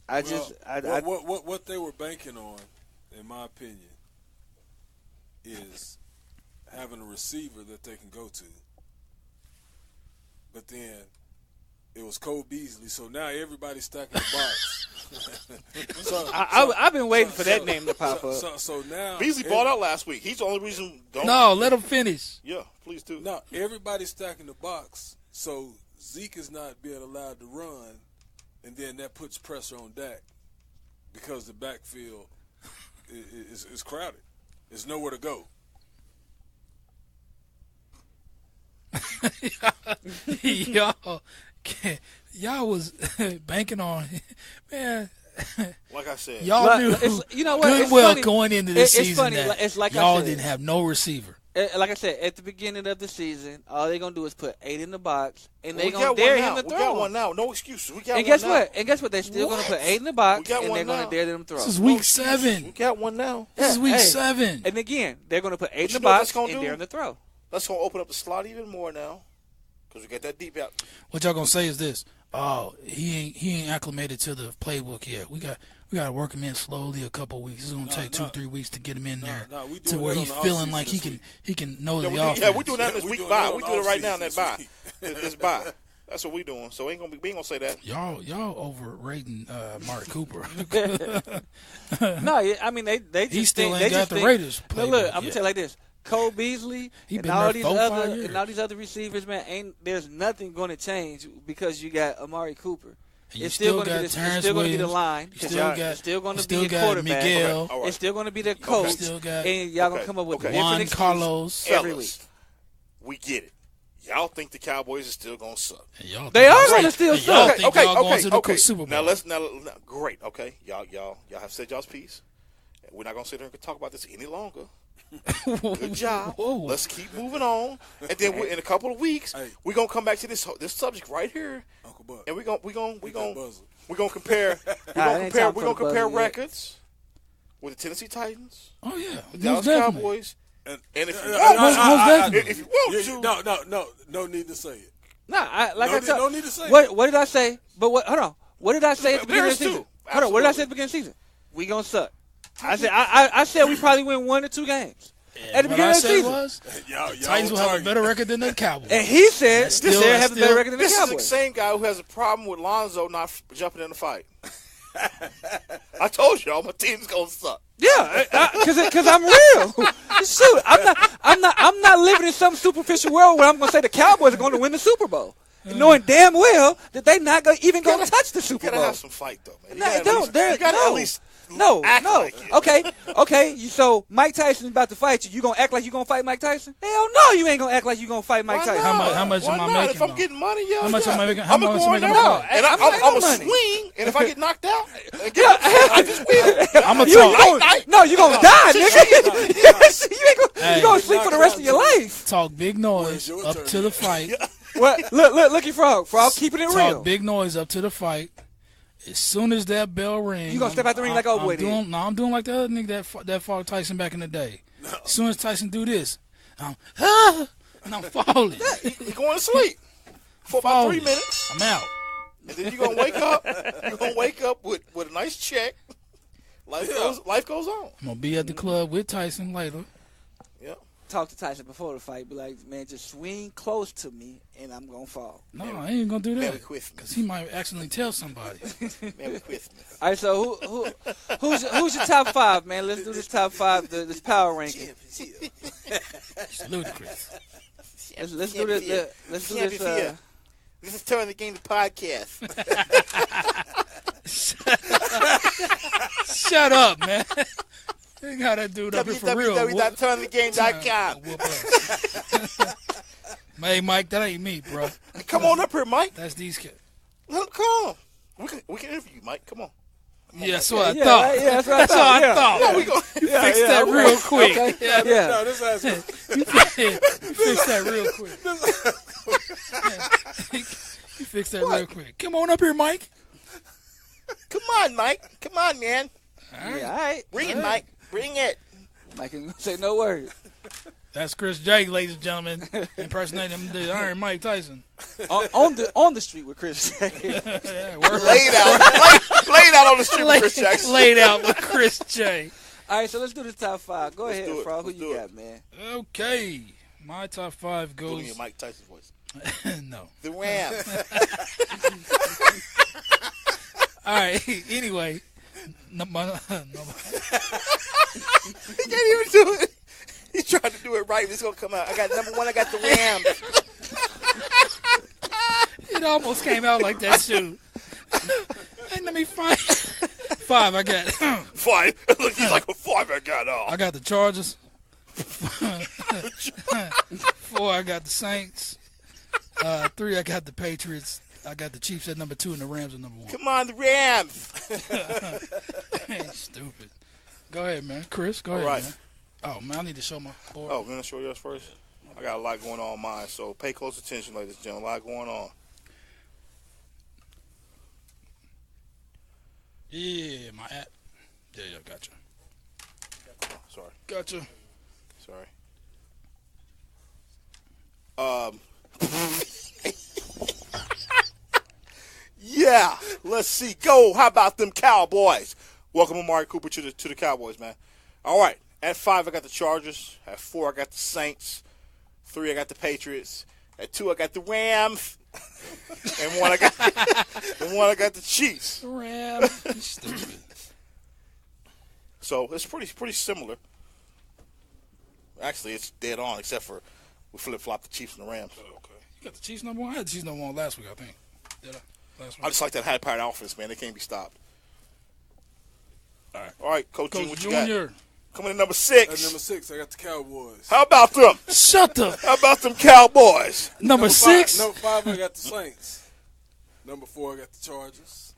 Speaker 3: what they were banking on, in my opinion, is having a receiver that they can go to. But then it was Cole Beasley, so now everybody's stacking the box.
Speaker 6: I've been waiting for that name to pop up.
Speaker 3: So now
Speaker 2: Beasley bought out last week. He's the only reason.
Speaker 1: No, let him finish.
Speaker 2: Yeah, please do.
Speaker 3: Now everybody's stacking the box, so Zeke is not being allowed to run, and then that puts pressure on Dak because the backfield is crowded. There's nowhere to go.
Speaker 1: Y'all was banking on, man.
Speaker 2: Like I said,
Speaker 1: y'all knew goodwill going into this season that y'all didn't have no receiver.
Speaker 6: Like I said, at the beginning of the season, all they're gonna do is put 8 in the box, and they're gonna dare him to throw.
Speaker 2: We got one now. No excuses. We got
Speaker 6: and guess what? And guess what? They're still gonna put 8 in the box, and they're gonna dare them to throw.
Speaker 1: This is week 7.
Speaker 2: We got one now.
Speaker 1: This is week 7.
Speaker 6: And again, they're gonna put 8 in the box and dare them to throw.
Speaker 2: That's gonna open up the slot even more now, because we got that deep out.
Speaker 1: What y'all gonna say is this? Oh, he ain't acclimated to the playbook yet. We got to work him in slowly a couple of weeks. It's gonna take 2-3 weeks to get him in there to where he's feeling like he can know the offense.
Speaker 2: Yeah, we're doing that this week bye. We doing it right now in that bye. This bye. That's what we doing. So we ain't gonna say that.
Speaker 1: Y'all overrating Mark Cooper.
Speaker 6: No, I mean they just
Speaker 1: he still ain't got the Raiders.
Speaker 6: Look, I'm gonna tell you like this. Cole Beasley and all these other receivers, man, there's nothing going to change because you got Amari Cooper. It's still going to be the line. It's still going to be a quarterback.
Speaker 1: Miguel.
Speaker 6: Right. It's still going to be the coach. And y'all going to come up with
Speaker 1: Juan Carlos
Speaker 6: every week.
Speaker 2: We get it. Y'all think the Cowboys are still going to suck.
Speaker 6: They are going to still suck.
Speaker 2: Okay.
Speaker 1: Super Bowl.
Speaker 2: Now let's great. Okay, y'all have said y'all's piece. We're not going to sit there and talk about this any longer. Good job.
Speaker 1: Whoa.
Speaker 2: Let's keep moving on, and then in a couple of weeks we're gonna come back to this subject right here,
Speaker 3: Uncle Buck.
Speaker 2: And we're gonna compare records with the Tennessee Titans.
Speaker 1: Oh yeah,
Speaker 2: the Dallas Cowboys. And if you want
Speaker 3: to, no need to say it.
Speaker 6: No
Speaker 3: need to say it.
Speaker 6: What did I say? But hold on. What did I say at the beginning of the season? Hold on. What did I say at the beginning of the season? We gonna suck. I said we probably win 1 or 2 games at the beginning of the season.
Speaker 1: The Titans will have a better record than the Cowboys.
Speaker 6: And he said they have a better record than the Cowboys.
Speaker 2: This is the same guy who has a problem with Lonzo not jumping in the fight. I told y'all my team's gonna suck.
Speaker 6: Yeah, because I'm real. Shoot, I'm not living in some superficial world where I'm gonna say the Cowboys are going to win the Super Bowl, knowing damn well that they're not even gonna touch the Super Bowl.
Speaker 2: You gotta have some fight though, man.
Speaker 6: You gotta at least No.
Speaker 2: Act like it.
Speaker 6: Okay. So Mike Tyson's about to fight you. You gonna act like you gonna fight Mike Tyson? Hell no, you ain't gonna act like you gonna fight Mike
Speaker 2: Why
Speaker 6: Tyson.
Speaker 2: not?
Speaker 1: How much
Speaker 2: Why
Speaker 1: am I
Speaker 2: not?
Speaker 1: making?
Speaker 2: If I'm
Speaker 1: though?
Speaker 2: getting money, yeah.
Speaker 1: How much am I making? How
Speaker 2: I'm
Speaker 1: much
Speaker 2: going
Speaker 1: am I
Speaker 2: there.
Speaker 1: making?
Speaker 6: No,
Speaker 2: And
Speaker 6: I'm
Speaker 2: I'm a
Speaker 6: money.
Speaker 2: swing, and if I get knocked out, I just win.
Speaker 1: I'm gonna
Speaker 6: You
Speaker 1: talk.
Speaker 2: Night.
Speaker 6: No, you gonna die, nigga. You ain't gonna.
Speaker 1: Hey.
Speaker 6: You gonna sleep for the rest of your life.
Speaker 1: Talk big noise
Speaker 3: your
Speaker 1: up
Speaker 3: turn?
Speaker 1: to the fight.
Speaker 6: What? Look at Frog. Frog keeping it
Speaker 1: Talk
Speaker 6: real.
Speaker 1: big noise up to the fight. As soon as that bell rings,
Speaker 6: You gonna step out the ring like old boy did.
Speaker 1: No, I'm doing like the other nigga that fought Tyson back in the day. As soon as Tyson do this, and I'm falling.
Speaker 2: You're going to sleep for about 3 minutes,
Speaker 1: I'm out.
Speaker 2: and then you're gonna wake up. You're gonna wake up with a nice check. Life goes on.
Speaker 1: I'm gonna be at the club with Tyson later.
Speaker 2: Yeah.
Speaker 6: Talk to Tyson before the fight. Be like, man, just swing close to me, and I'm gonna fall.
Speaker 1: No, I ain't gonna do
Speaker 2: Merry
Speaker 1: that
Speaker 2: Christmas.
Speaker 1: because he might accidentally tell somebody.
Speaker 2: Merry Christmas.
Speaker 6: All right, so who's your top five, man? Let's do this top five, this power ranking.
Speaker 1: It's ludicrous.
Speaker 6: Let's do this. Let's do this.
Speaker 2: This is Turn the Game to podcast.
Speaker 1: Shut up, man. You got that dude up here for real.
Speaker 2: www.turnthegame.com.
Speaker 1: Hey, Mike, that ain't me, bro.
Speaker 2: Come on up here, Mike.
Speaker 1: That's these kids.
Speaker 2: Look, come. We can interview you, Mike. Come on.
Speaker 1: Yeah, that's what I
Speaker 6: Yeah,
Speaker 1: thought.
Speaker 6: right, yeah, that's what I
Speaker 1: That's what I
Speaker 6: thought,
Speaker 1: thought.
Speaker 2: Yeah, we go.
Speaker 1: Fix that real quick.
Speaker 6: Okay.
Speaker 1: Yeah.
Speaker 6: Yeah.
Speaker 3: No, this ass is
Speaker 1: You fix that real quick. You fix that real quick. Come on up here, Mike.
Speaker 2: Come on, Mike. Come on, man.
Speaker 6: Yeah, all right.
Speaker 2: Bring it, Mike. Bring it.
Speaker 6: Mike ain't gonna say no word.
Speaker 1: That's Chris J, ladies and gentlemen, impersonating the Iron Mike Tyson.
Speaker 6: on the street with Chris.
Speaker 1: Yeah, word.
Speaker 2: Laid out on the street with Chris Jackson.
Speaker 1: Laid out with Chris J.
Speaker 6: All right, so let's do the top five. Go ahead,
Speaker 2: do it.
Speaker 6: Frog. Who
Speaker 2: Let's
Speaker 6: you
Speaker 2: do
Speaker 6: got, man?
Speaker 1: Okay, my top five
Speaker 2: Doing
Speaker 1: goes.
Speaker 2: your Mike Tyson voice.
Speaker 1: No.
Speaker 2: The Rams.
Speaker 1: All right. Anyway, no.
Speaker 2: He can't even do it. He's trying to do it right. It's gonna come out. I got number one. I got the Rams.
Speaker 1: It almost came out like that too. And let me find five. I got
Speaker 2: 5. Look, he's like a 5. I got all.
Speaker 1: I got the Chargers. 4, I got the Saints. 3, I got the Patriots. I got the Chiefs at number 2 and the Rams at number 1.
Speaker 2: Come on, the Rams.
Speaker 1: Stupid. Go ahead, man. Chris, go ahead,
Speaker 2: right.
Speaker 1: man. Oh, man, I need to show my board.
Speaker 2: Oh, we're gonna show yours first. I got a lot going on mine, so pay close attention, ladies and gentlemen. A lot going on.
Speaker 1: Yeah, my app. Yeah, gotcha.
Speaker 2: Sorry.
Speaker 1: Gotcha.
Speaker 2: Sorry. Yeah, let's see. Go. How about them Cowboys? Welcome Amari Cooper to the Cowboys, man. All right. At 5, I got the Chargers. At 4, I got the Saints. 3, I got the Patriots. At 2, I got the Rams. And 1, I got the Chiefs.
Speaker 1: Rams. Stupid.
Speaker 2: So it's pretty similar. Actually, it's dead on, except for we flip-flop the Chiefs and the Rams.
Speaker 1: Okay. You got the Chiefs number 1? I had the Chiefs number 1 last week, I think. Did I? Last week.
Speaker 2: I just like that high-powered offense, man. They can't be stopped.
Speaker 1: All right.
Speaker 2: All right, Coach G,
Speaker 1: Coach
Speaker 2: what you got?
Speaker 1: Junior.
Speaker 2: Coming in number
Speaker 3: at
Speaker 2: 6.
Speaker 3: number 6. I got the Cowboys.
Speaker 2: How about them?
Speaker 1: Shut up.
Speaker 2: How about them Cowboys?
Speaker 1: Number 6?
Speaker 3: Number 5, I got the Saints. Number 4, I got the Chargers.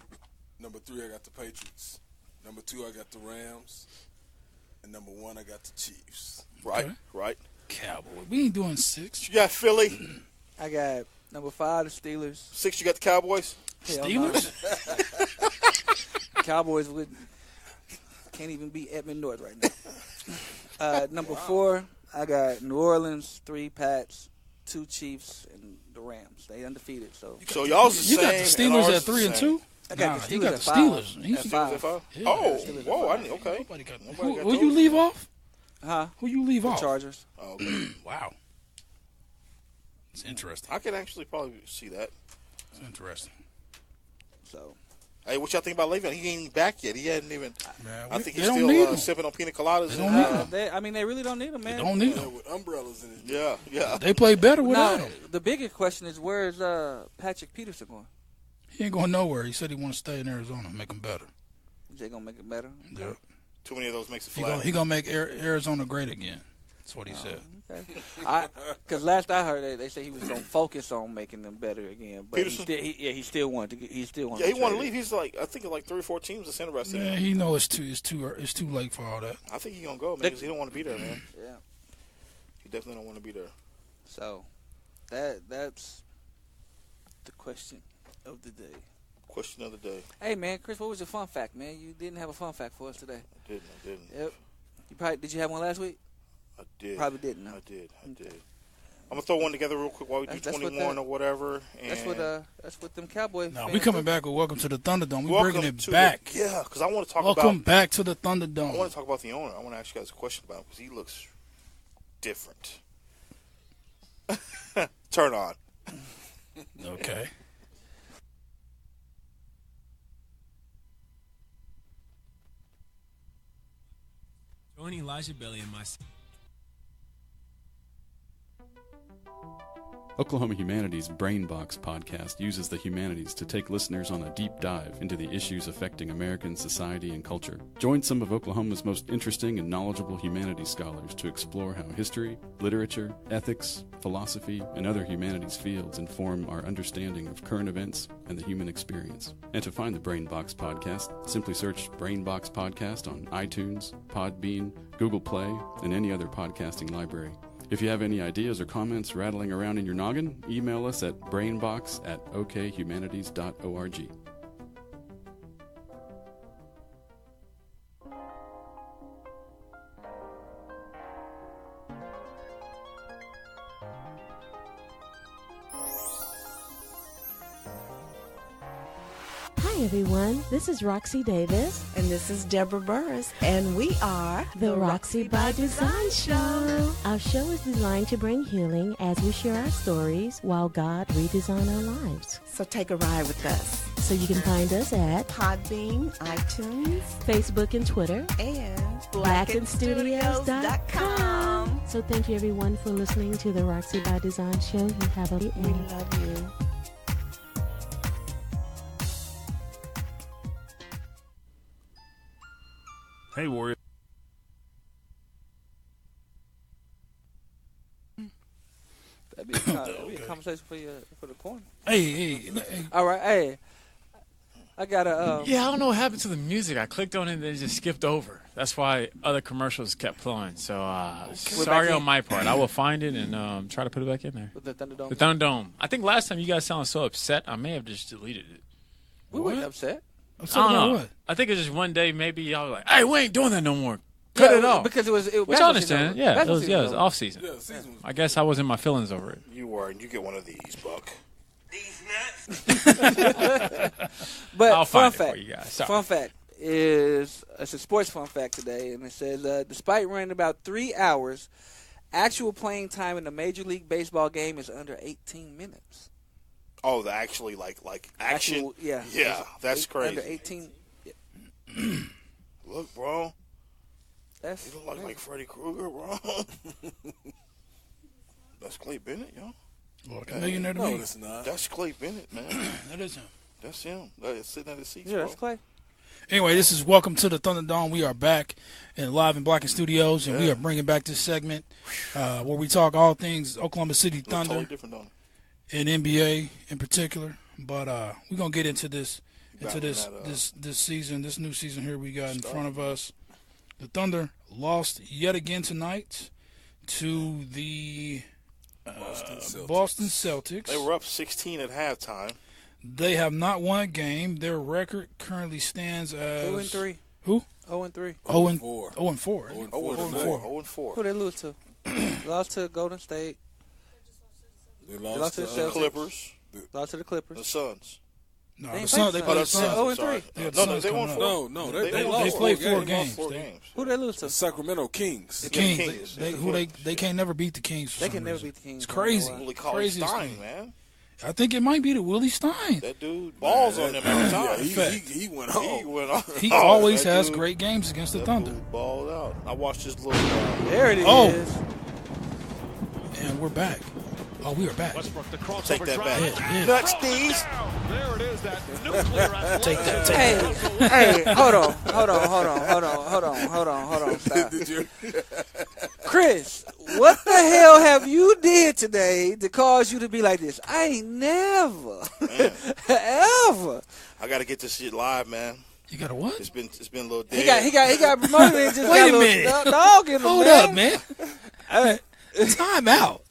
Speaker 3: Number 3, I got the Patriots. Number 2, I got the Rams. And number 1, I got the Chiefs.
Speaker 2: Right,
Speaker 1: Okay.
Speaker 2: right.
Speaker 1: Cowboy. We ain't doing 6.
Speaker 2: You got Philly.
Speaker 6: I got number 5, the Steelers.
Speaker 2: 6, you got the Cowboys.
Speaker 6: Hell no.
Speaker 1: Steelers?
Speaker 6: Cowboys can't even beat Edmund North right now. Number 4, I got New Orleans, 3 Pats, 2 Chiefs, and the Rams. They undefeated. So
Speaker 2: So y'all's the
Speaker 1: You
Speaker 2: same.
Speaker 1: got the
Speaker 2: and
Speaker 1: Steelers
Speaker 2: ours
Speaker 1: at 3 and
Speaker 2: the same.
Speaker 1: 2?
Speaker 6: I got
Speaker 1: Nah,
Speaker 6: the
Speaker 1: you
Speaker 6: Steelers
Speaker 1: got
Speaker 6: at
Speaker 1: the
Speaker 6: 5.
Speaker 1: Steelers.
Speaker 6: At
Speaker 1: He's-
Speaker 2: Steelers at
Speaker 6: 5.
Speaker 2: 5?
Speaker 1: Yeah.
Speaker 2: Oh,
Speaker 6: Steelers at
Speaker 2: whoa! I
Speaker 6: 5.
Speaker 2: didn't. Okay.
Speaker 1: Nobody got
Speaker 2: Nobody
Speaker 1: who
Speaker 2: got
Speaker 1: you
Speaker 2: those.
Speaker 1: leave off?
Speaker 6: Huh?
Speaker 1: Who you leave
Speaker 6: The
Speaker 1: off?
Speaker 6: Chargers.
Speaker 2: Oh, okay.
Speaker 1: Wow. It's interesting.
Speaker 2: I could actually probably see that.
Speaker 1: It's interesting.
Speaker 6: So
Speaker 2: Hey, what y'all think about Le'Veon? He ain't even back yet. He hadn't even.
Speaker 1: Man,
Speaker 2: I think
Speaker 1: they
Speaker 2: he's
Speaker 1: don't need
Speaker 2: still
Speaker 1: him.
Speaker 2: sipping on pina coladas.
Speaker 1: They don't need him.
Speaker 6: they really don't need them, man.
Speaker 1: They don't need
Speaker 3: Yeah,
Speaker 1: him.
Speaker 3: with umbrellas in it.
Speaker 2: Yeah, yeah.
Speaker 1: They play better without
Speaker 6: Now,
Speaker 1: him.
Speaker 6: the bigger question is where's Patrick Peterson going?
Speaker 1: He ain't going nowhere. He said he want to stay in Arizona, make him better.
Speaker 6: Jay gonna make it better.
Speaker 1: Yep.
Speaker 2: Too many of those makes it flat.
Speaker 1: He gonna make Arizona great again. That's what he said.
Speaker 6: Okay. Because last I heard, they say he was gonna focus on making them better again. But he still wanted to. He still wanted.
Speaker 2: Yeah, he wanted to leave. He's like, I think like 3 or 4 teams that's interested.
Speaker 1: Yeah, he know it's too late for all that.
Speaker 2: I think he's gonna go, man, because he don't want to be there, man.
Speaker 6: Yeah.
Speaker 2: He definitely don't want to be there.
Speaker 6: So, that's the question of the day.
Speaker 2: Question of the day.
Speaker 6: Hey, man, Chris, what was your fun fact, man? You didn't have a fun fact for us today.
Speaker 2: I didn't.
Speaker 6: Yep. Did you have one last week?
Speaker 2: I did.
Speaker 6: Probably didn't. No.
Speaker 2: I did. I'm gonna throw one together real quick while we do 21 or whatever. And
Speaker 6: that's what them Cowboy.
Speaker 1: Now we coming back with Welcome to the Thunderdome. We bringing it back.
Speaker 2: Yeah, because I want to talk
Speaker 1: Welcome back to the Thunderdome.
Speaker 2: I want to talk about the owner. I want to ask you guys a question about him because he looks different. Turn on.
Speaker 1: Okay.
Speaker 10: Join Elijah Bailey and my
Speaker 11: Oklahoma Humanities Brain Box podcast uses the humanities to take listeners on a deep dive into the issues affecting American society and culture. Join some of Oklahoma's most interesting and knowledgeable humanities scholars to explore how history, literature, ethics, philosophy, and other humanities fields inform our understanding of current events and the human experience. And to find the Brain Box podcast, simply search Brain Box Podcast on iTunes, Podbean, Google Play, and any other podcasting library. If you have any ideas or comments rattling around in your noggin, email us at brainbox@okhumanities.org.
Speaker 12: Hi everyone, this is Roxy Davis.
Speaker 13: And this is Deborah Burris. And we are
Speaker 12: The Roxy by Design Show. Our show is designed to bring healing as we share our stories while God redesign our lives.
Speaker 13: So take a ride with us.
Speaker 12: So you can find us at
Speaker 13: Podbean, iTunes,
Speaker 12: Facebook and Twitter,
Speaker 13: and
Speaker 12: BlackenStudios.com. So thank you everyone for listening to The Roxy by Design Show. You have a great day.
Speaker 13: We love you.
Speaker 10: Hey, Warrior.
Speaker 6: That'd be a conversation for the corner.
Speaker 1: Hey.
Speaker 6: All right, hey. I got a.
Speaker 7: Yeah, I don't know what happened to the music. I clicked on it and then it just skipped over. That's why other commercials kept playing. So sorry on my part. I will find it and try to put it back in there.
Speaker 6: With the Thunderdome.
Speaker 7: The Thunderdome. I think last time you guys sounded so upset, I may have just deleted it.
Speaker 6: We weren't upset.
Speaker 7: I don't know. What? I think it's just one day maybe y'all were like, hey, we ain't doing that no more. Cut it off.
Speaker 6: Because it was
Speaker 7: which I understand. Yeah, it was off season.
Speaker 3: Yeah, season.
Speaker 7: I guess I was in my feelings over it.
Speaker 2: You were, and you get one of these, Buck.
Speaker 6: These nuts. But
Speaker 7: I'll find it for you guys. Sorry.
Speaker 6: Fun fact is it's a sports fun fact today, and it says despite running about 3 hours, actual playing time in a Major League Baseball game is under 18 minutes.
Speaker 2: Oh, the actually like action.
Speaker 6: Yeah,
Speaker 2: that's crazy.
Speaker 6: Under 18. Yeah.
Speaker 2: Look, bro. You look
Speaker 6: That's
Speaker 2: like Freddy Krueger, bro. That's Clay Bennett, yo.
Speaker 1: Look, a millionaire to me.
Speaker 3: No, it's not.
Speaker 2: That's Clay Bennett, man.
Speaker 1: That is him.
Speaker 2: That's him. That's sitting at his seats,
Speaker 6: Yeah,
Speaker 2: bro.
Speaker 6: that's Clay.
Speaker 1: Anyway, this is Welcome to the Thunderdome. We are back and live in Blacken Studios, and we are bringing back this segment where we talk all things Oklahoma City Thunder
Speaker 2: Totally different, don't it?
Speaker 1: and NBA in particular. But we're gonna get into this this season, this new season here we got in front of us. The Thunder lost yet again tonight to the Boston Celtics.
Speaker 2: They were up 16 at halftime.
Speaker 1: They have not won a game. Their record currently stands as
Speaker 6: 0-3.
Speaker 1: Who?
Speaker 6: 0-3.
Speaker 1: 0-4.
Speaker 2: 0-4.
Speaker 6: Who they lose to? Lost to Golden State.
Speaker 3: They lost to
Speaker 6: the
Speaker 3: the
Speaker 6: Celtics.
Speaker 2: Clippers.
Speaker 6: Lost to the Clippers.
Speaker 2: The Suns.
Speaker 1: No,
Speaker 6: They
Speaker 1: the
Speaker 6: ain't
Speaker 1: Suns. They
Speaker 6: played
Speaker 1: played
Speaker 6: the
Speaker 1: the Suns.
Speaker 6: Suns. 0-3.
Speaker 1: They had
Speaker 2: No,
Speaker 1: Suns
Speaker 2: they
Speaker 1: coming
Speaker 2: won
Speaker 1: up.
Speaker 2: four.
Speaker 3: No,
Speaker 2: They
Speaker 3: they
Speaker 2: lost
Speaker 3: lost
Speaker 1: played 4
Speaker 3: four
Speaker 1: games.
Speaker 2: Four games.
Speaker 6: Who they lose to?
Speaker 3: The Sacramento Kings.
Speaker 1: The
Speaker 2: Yeah,
Speaker 1: Kings.
Speaker 2: Kings.
Speaker 1: They can't never beat the Kings. For
Speaker 6: They
Speaker 1: some
Speaker 6: can never
Speaker 1: reason.
Speaker 6: beat the Kings.
Speaker 1: It's crazy.
Speaker 2: Willie Cauley
Speaker 1: Craziest
Speaker 2: Stein,
Speaker 1: thing.
Speaker 2: man.
Speaker 1: I think it might be the Willie Stein.
Speaker 2: That dude balls on them every time.
Speaker 3: He went home.
Speaker 2: He went off.
Speaker 1: He always
Speaker 2: That
Speaker 1: has
Speaker 2: dude-
Speaker 1: great games against the
Speaker 2: that
Speaker 1: Thunder.
Speaker 2: dude balled out. I watched his little.
Speaker 6: There it is.
Speaker 1: Oh. And we're back. Oh, we are back.
Speaker 2: Take that back.
Speaker 1: Yeah.
Speaker 2: Nuts, D's.
Speaker 14: There it is, that nuclear.
Speaker 1: Take that.
Speaker 6: Hey, hold on. Stop. Chris, what the hell have you did today to cause you to be like this? I ain't never, ever.
Speaker 2: I got to get this shit live, man.
Speaker 1: You got a what?
Speaker 2: It's been a little dead.
Speaker 6: He got promoted and just
Speaker 1: Wait
Speaker 6: got
Speaker 1: a minute.
Speaker 6: dog in him,
Speaker 1: Hold
Speaker 6: man.
Speaker 1: up, man. Time out.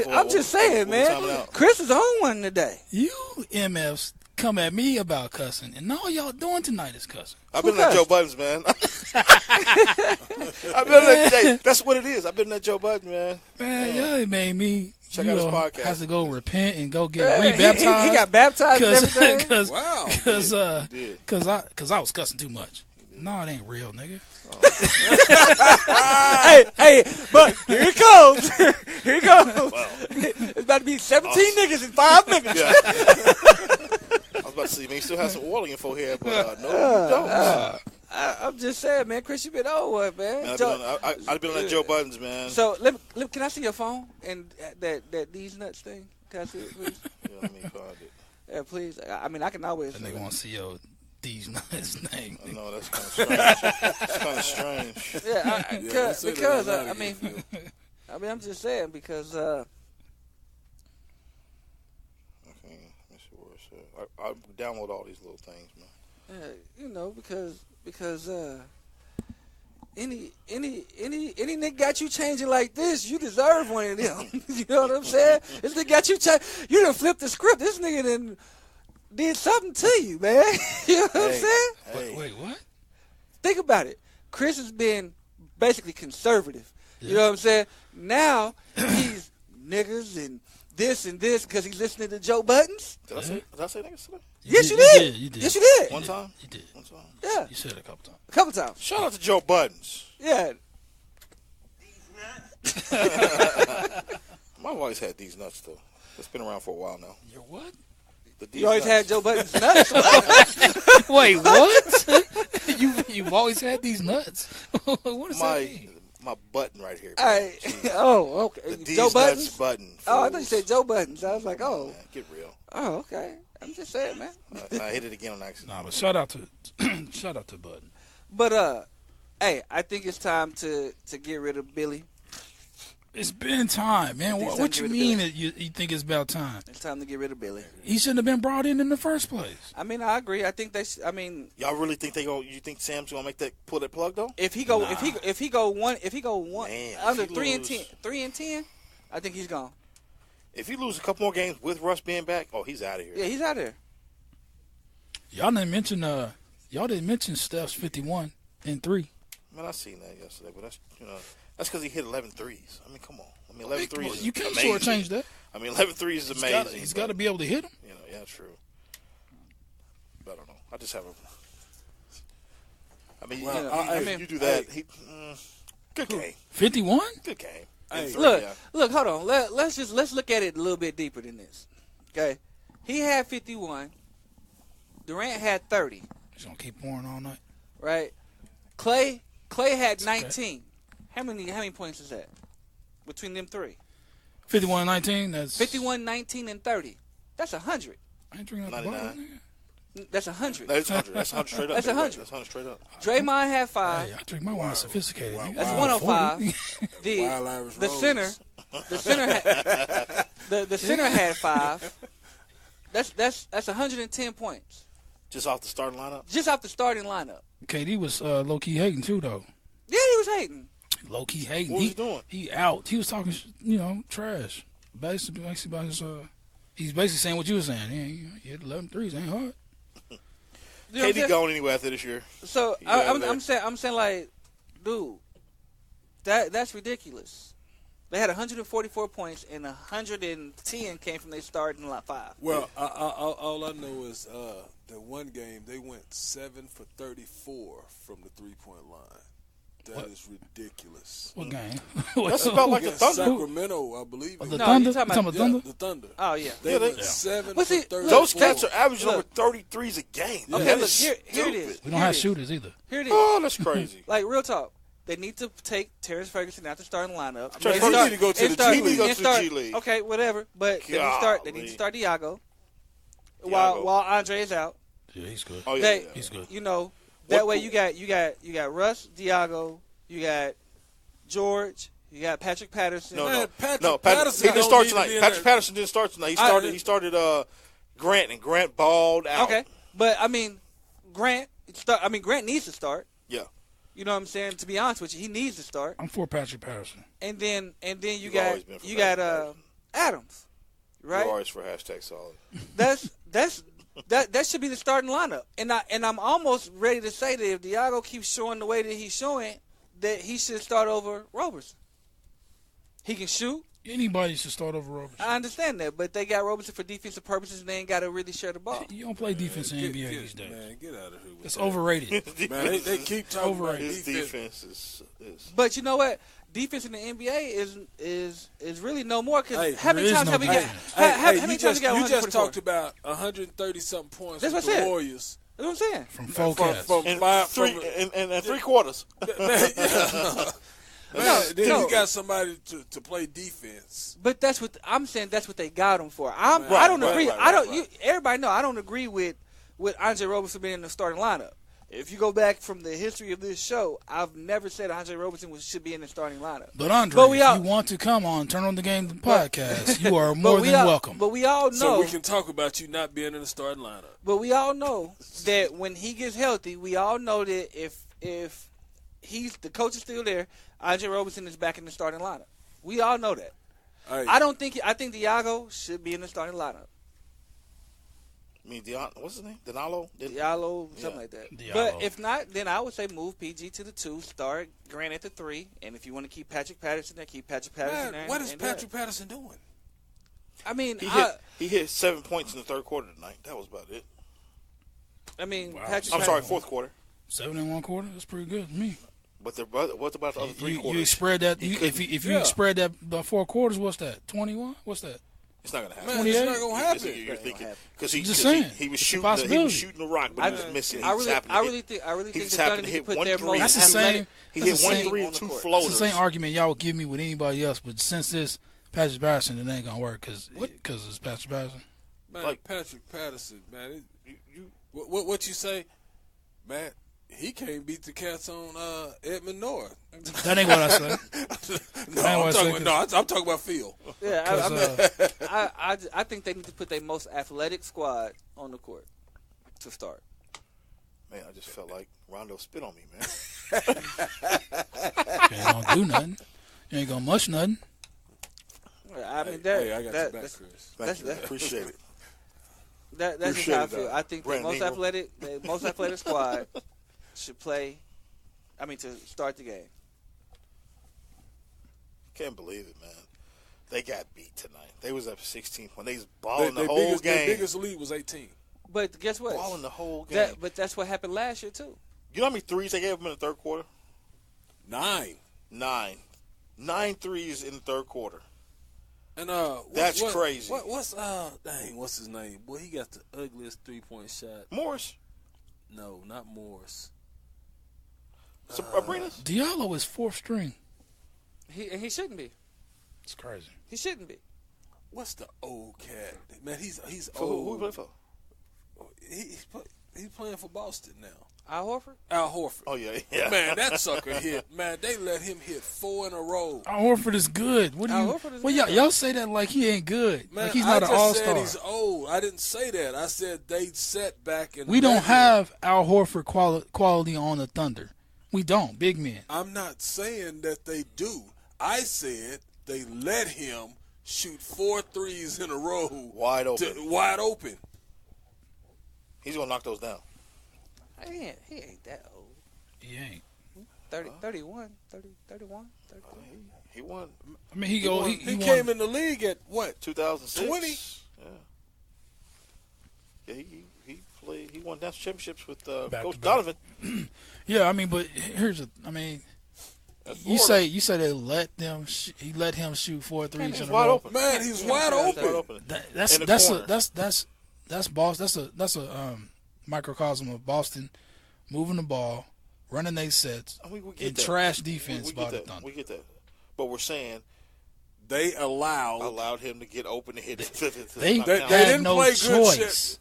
Speaker 6: I'm just saying, man. Chris is on one today.
Speaker 1: You MFs come at me about cussing, and all y'all doing tonight is cussing.
Speaker 2: I've been at Joe Budden's, man. I've been at that's what it is. I've been at Joe Budden, man.
Speaker 1: Man, y'all made me.
Speaker 2: Check out his podcast.
Speaker 1: Has to go repent and go get rebaptized.
Speaker 6: He got baptized and everything.
Speaker 1: Because I was cussing too much. No, it ain't real, nigga.
Speaker 6: hey, but here it goes. Here it goes. Wow. It's about to be 17 niggas in 5 minutes.
Speaker 2: Yeah. I was about to see, man, you still have some oil in your forehead, but no, you don't.
Speaker 6: I'm just saying, man. Chris, you been old one, man.
Speaker 2: I've been on Joe Budden's, man.
Speaker 6: So, can I see your phone and that these nuts thing? Can I see it, please?
Speaker 2: Yeah, let me find it.
Speaker 6: Yeah, please. I mean, I can always.
Speaker 1: And they want to see your these nuts name.
Speaker 2: No, that's kind of strange. It's kind of strange.
Speaker 6: Yeah, because I mean, I'm just saying because.
Speaker 2: Okay, let me see where it's at. I download all these little things, man.
Speaker 6: Yeah, you know, because any nigga got you changing like this, you deserve one of them. You know what I'm saying? This nigga got you you done flipped the script. This nigga done did something to you, man. You know what I'm saying?
Speaker 1: Wait, what?
Speaker 6: Think about it. Chris has been basically conservative. You know what I'm saying? Now he's niggas and this because he's listening to Joe Buttons.
Speaker 2: Did I say niggas today?
Speaker 6: Yes, you did.
Speaker 1: You did.
Speaker 6: Yes, you did.
Speaker 2: One time?
Speaker 1: You did.
Speaker 2: One time?
Speaker 6: Yeah.
Speaker 1: You said it a couple times.
Speaker 6: A couple times.
Speaker 2: Shout out to Joe Buttons.
Speaker 6: Yeah.
Speaker 2: I've always had these nuts, though. It's been around for a while now.
Speaker 1: Your what?
Speaker 6: You always had Joe Buttons nuts?
Speaker 1: Wait, what? You've always had these nuts? What does that mean?
Speaker 2: My button right here.
Speaker 6: Okay.
Speaker 2: The
Speaker 6: Joe Buttons?
Speaker 2: Nuts button.
Speaker 6: Oh, I thought you said Joe Buttons. I was like, oh.
Speaker 2: Man, get real.
Speaker 6: Oh, okay. I'm just saying, man.
Speaker 2: I hit it again on accident.
Speaker 1: Nah, but shout out to Button.
Speaker 6: But hey, I think it's time to get rid of Billy.
Speaker 1: It's been time, man. What you mean that you think it's about time?
Speaker 6: It's time to get rid of Billy.
Speaker 1: He shouldn't have been brought in the first place.
Speaker 6: I mean, I agree. I think
Speaker 2: y'all really think you think Sam's gonna pull that plug though?
Speaker 6: If he go one man, under 3-10, I think he's gone.
Speaker 2: If he lose a couple more games with Russ being back, he's out of here.
Speaker 6: Yeah, he's out of here.
Speaker 1: Y'all didn't mention Steph's 51 and 3.
Speaker 2: Man, I seen that yesterday, but that's because he hit 11 threes. I mean, come on. I mean, 11 threes.
Speaker 1: You can't shortchange that.
Speaker 2: I mean, 11 threes is amazing.
Speaker 1: He's got to be able to hit them.
Speaker 2: You know, yeah, true. But I don't know. I just have a. I mean, you do that. Good game.
Speaker 1: 51.
Speaker 2: Good game.
Speaker 6: Hey, look, hold on. Let's look at it a little bit deeper than this. Okay, he had 51. Durant had 30.
Speaker 1: He's gonna keep pouring all night.
Speaker 6: Right. Clay had 19. Okay. How many points is that between them three?
Speaker 1: 51, 19. That's
Speaker 6: 51, 19, and 30. That's 100.
Speaker 1: I ain't drinking out the bottle.
Speaker 6: That's 100.
Speaker 2: That's 100. That's 100 straight up.
Speaker 6: That's 100.
Speaker 2: That's 100 straight up.
Speaker 6: Draymond had 5.
Speaker 1: Hey, I drink my wine sophisticated.
Speaker 6: That's 105. The center had 5. That's 110 points.
Speaker 2: Just off the starting lineup.
Speaker 6: Just off the starting lineup.
Speaker 1: KD was low key hating too, though.
Speaker 6: Yeah, he was hating.
Speaker 1: Low key hating.
Speaker 2: What was he doing?
Speaker 1: He out. He was talking, trash. Basically about his. He's basically saying what you were saying. He hit 11 threes. Ain't hard.
Speaker 2: KD going anywhere after this year.
Speaker 6: So I'm saying like, dude, that's ridiculous. They had 144 points and 110 came from their starting 5.
Speaker 3: Well, all I know is that one game they went 7 for 34 from the 3-point line. That is ridiculous.
Speaker 1: What game?
Speaker 2: That's about like the Thunder.
Speaker 3: Sacramento, I believe.
Speaker 1: The Thunder? You talking about the Thunder?
Speaker 3: The Thunder.
Speaker 6: Oh, yeah.
Speaker 3: They went 7 for 34.
Speaker 2: Those cats are averaging over 33s a game.
Speaker 6: Okay, look, here it is.
Speaker 1: We don't have shooters either.
Speaker 6: Here it is.
Speaker 2: Oh, that's crazy.
Speaker 6: Like, real talk. They need to take Terrence Ferguson out the starting lineup.
Speaker 2: He
Speaker 3: need to go to the
Speaker 2: G League.
Speaker 6: Okay, whatever. But they need to start Diago while Andre is out.
Speaker 1: Yeah, he's good.
Speaker 2: Oh yeah,
Speaker 6: he's good. You know, that way you got Russ, Diago, you got George, you got Patrick Patterson.
Speaker 2: Patrick Patterson didn't start tonight. Patrick Patterson didn't start tonight. He started Grant, and Grant balled out.
Speaker 6: Okay, but I mean, Grant needs to start.
Speaker 2: Yeah.
Speaker 6: You know what I'm saying? To be honest with you, he needs to start.
Speaker 1: I'm for Patrick Patterson.
Speaker 6: And then you got Adams, right?
Speaker 2: You're always for #solid.
Speaker 6: That should be the starting lineup. And I'm almost ready to say that if Diago keeps showing the way that he's showing, that he should start over Roberson. He can shoot.
Speaker 1: Anybody should start over Roberson.
Speaker 6: I understand that, but they got Roberson for defensive purposes, and they ain't got to really share the ball.
Speaker 1: You don't play defense in the NBA these days.
Speaker 3: Man, get out of here.
Speaker 1: It's overrated.
Speaker 3: Man, they keep talking about
Speaker 2: his
Speaker 3: defense.
Speaker 2: is.
Speaker 6: But you know what? Defense in the NBA is really no more. Because
Speaker 1: how many times have we got?
Speaker 3: You just talked about 130 something points for the Warriors.
Speaker 6: That's what I'm saying.
Speaker 1: From forecast.
Speaker 2: And 3 quarters.
Speaker 3: You got somebody to play defense.
Speaker 6: But that's what I'm saying. That's what they got him for. I don't agree. Everybody know I don't agree with Andre Roberson being in the starting lineup. If you go back from the history of this show, I've never said Andre Roberson should be in the starting lineup.
Speaker 1: But Andre, if you want to come on, Turn on the Game podcast, you are more than welcome.
Speaker 6: But we all know.
Speaker 3: So we can talk about you not being in the starting lineup.
Speaker 6: But we all know that when he gets healthy, we all know that if the coach is still there, Andre Roberson is back in the starting lineup. We all know that. I think Diago should be in the starting lineup.
Speaker 2: I mean, what's his name?
Speaker 6: Diallo, something like that.
Speaker 1: Diallo.
Speaker 6: But if not, then I would say move PG to the 2, start Grant at the 3, and if you want to keep Patrick Patterson there, keep Patrick Patterson there.
Speaker 3: What is Patrick Patterson doing?
Speaker 6: I mean,
Speaker 2: he hit 7 points in the third quarter tonight. That was about it.
Speaker 6: I mean,
Speaker 1: wow.
Speaker 2: I'm sorry, fourth quarter.
Speaker 1: 7 in 1 quarter. That's pretty good to me.
Speaker 2: But what about the other 3 quarters?
Speaker 1: You spread that. If you spread that the 4 quarters, what's that? 21. What's that?
Speaker 2: It's not gonna happen.
Speaker 3: Man, it's not gonna happen.
Speaker 2: You're thinking because he was shooting the rock, but he was missing.
Speaker 6: I really think the Thunder need to put their most
Speaker 1: That's the same.
Speaker 2: He hit 1 3 and 2 floaters.
Speaker 1: It's the same argument y'all would give me with anybody else, but since this Patrick Patterson, it ain't gonna work because it's Patrick Patterson.
Speaker 3: Man, like Patrick Patterson, man. What you say, man? He can't beat the Cats on Edmond North.
Speaker 1: That ain't what I said.
Speaker 3: I'm talking about Phil.
Speaker 6: Yeah, I think they need to put their most athletic squad on the court to start.
Speaker 2: Man, I just felt like Rondo spit on me, man.
Speaker 1: You ain't gonna do nothing. You ain't gonna mush nothing.
Speaker 6: I mean,
Speaker 3: I got your back, Chris.
Speaker 2: Thank you. Appreciate it.
Speaker 6: That's just how I feel. I think the most athletic squad should play. I mean, to start the game.
Speaker 2: Can't believe it, man. They got beat tonight. They was up 16 when they was balling the whole game.
Speaker 3: Their biggest lead was 18.
Speaker 6: But guess what?
Speaker 2: Balling the whole game.
Speaker 6: But that's what happened last year too.
Speaker 2: You know how many threes they gave them in the third quarter?
Speaker 3: 9.
Speaker 2: 9 threes in the third quarter.
Speaker 3: And
Speaker 2: that's crazy.
Speaker 3: What's his name? Boy, he got the ugliest 3-point shot.
Speaker 2: Morris?
Speaker 3: No, not Morris.
Speaker 2: Abrinas?
Speaker 1: Diallo is 4th string.
Speaker 6: He shouldn't be.
Speaker 1: It's crazy.
Speaker 6: He shouldn't be.
Speaker 3: What's the old cat? Man, he's
Speaker 2: for
Speaker 3: old.
Speaker 2: Who he play for?
Speaker 3: He's playing for Boston now.
Speaker 6: Al Horford?
Speaker 3: Al Horford.
Speaker 2: Oh, yeah.
Speaker 3: Man, that sucker hit. Man, they let him hit 4 in a row.
Speaker 1: Al Horford is good. Y'all say that like he ain't good.
Speaker 3: Man,
Speaker 1: like he's not an all-star.
Speaker 3: I just said he's old. I didn't say that. I said they sat back and
Speaker 1: we don't have Al Horford quality on the Thunder. We don't. Big men.
Speaker 3: I'm not saying that they do. I said they let him shoot 4 threes in a row.
Speaker 2: Wide open. He's going to knock those down.
Speaker 6: He ain't that old.
Speaker 1: He ain't.
Speaker 6: 31.
Speaker 2: He won.
Speaker 1: I mean, he
Speaker 3: came in the league at what?
Speaker 2: 2006.
Speaker 3: 20?
Speaker 2: Yeah. He played. He won national championships with Coach Donovan.
Speaker 1: Yeah, I mean, but you say they let them. He let him shoot 4 threes.
Speaker 2: He's wide open.
Speaker 3: Man, he's wide open.
Speaker 1: That's Boston. That's a microcosm of Boston moving the ball, running their sets,
Speaker 2: We get
Speaker 1: and
Speaker 2: that.
Speaker 1: trash defense
Speaker 2: We
Speaker 1: by
Speaker 2: get
Speaker 1: the
Speaker 2: that.
Speaker 1: Thunder.
Speaker 2: We get that. But we're saying
Speaker 3: They allowed
Speaker 2: him to get open and hit it.
Speaker 1: They
Speaker 3: They
Speaker 1: had
Speaker 3: didn't
Speaker 1: no
Speaker 3: play good
Speaker 1: choice.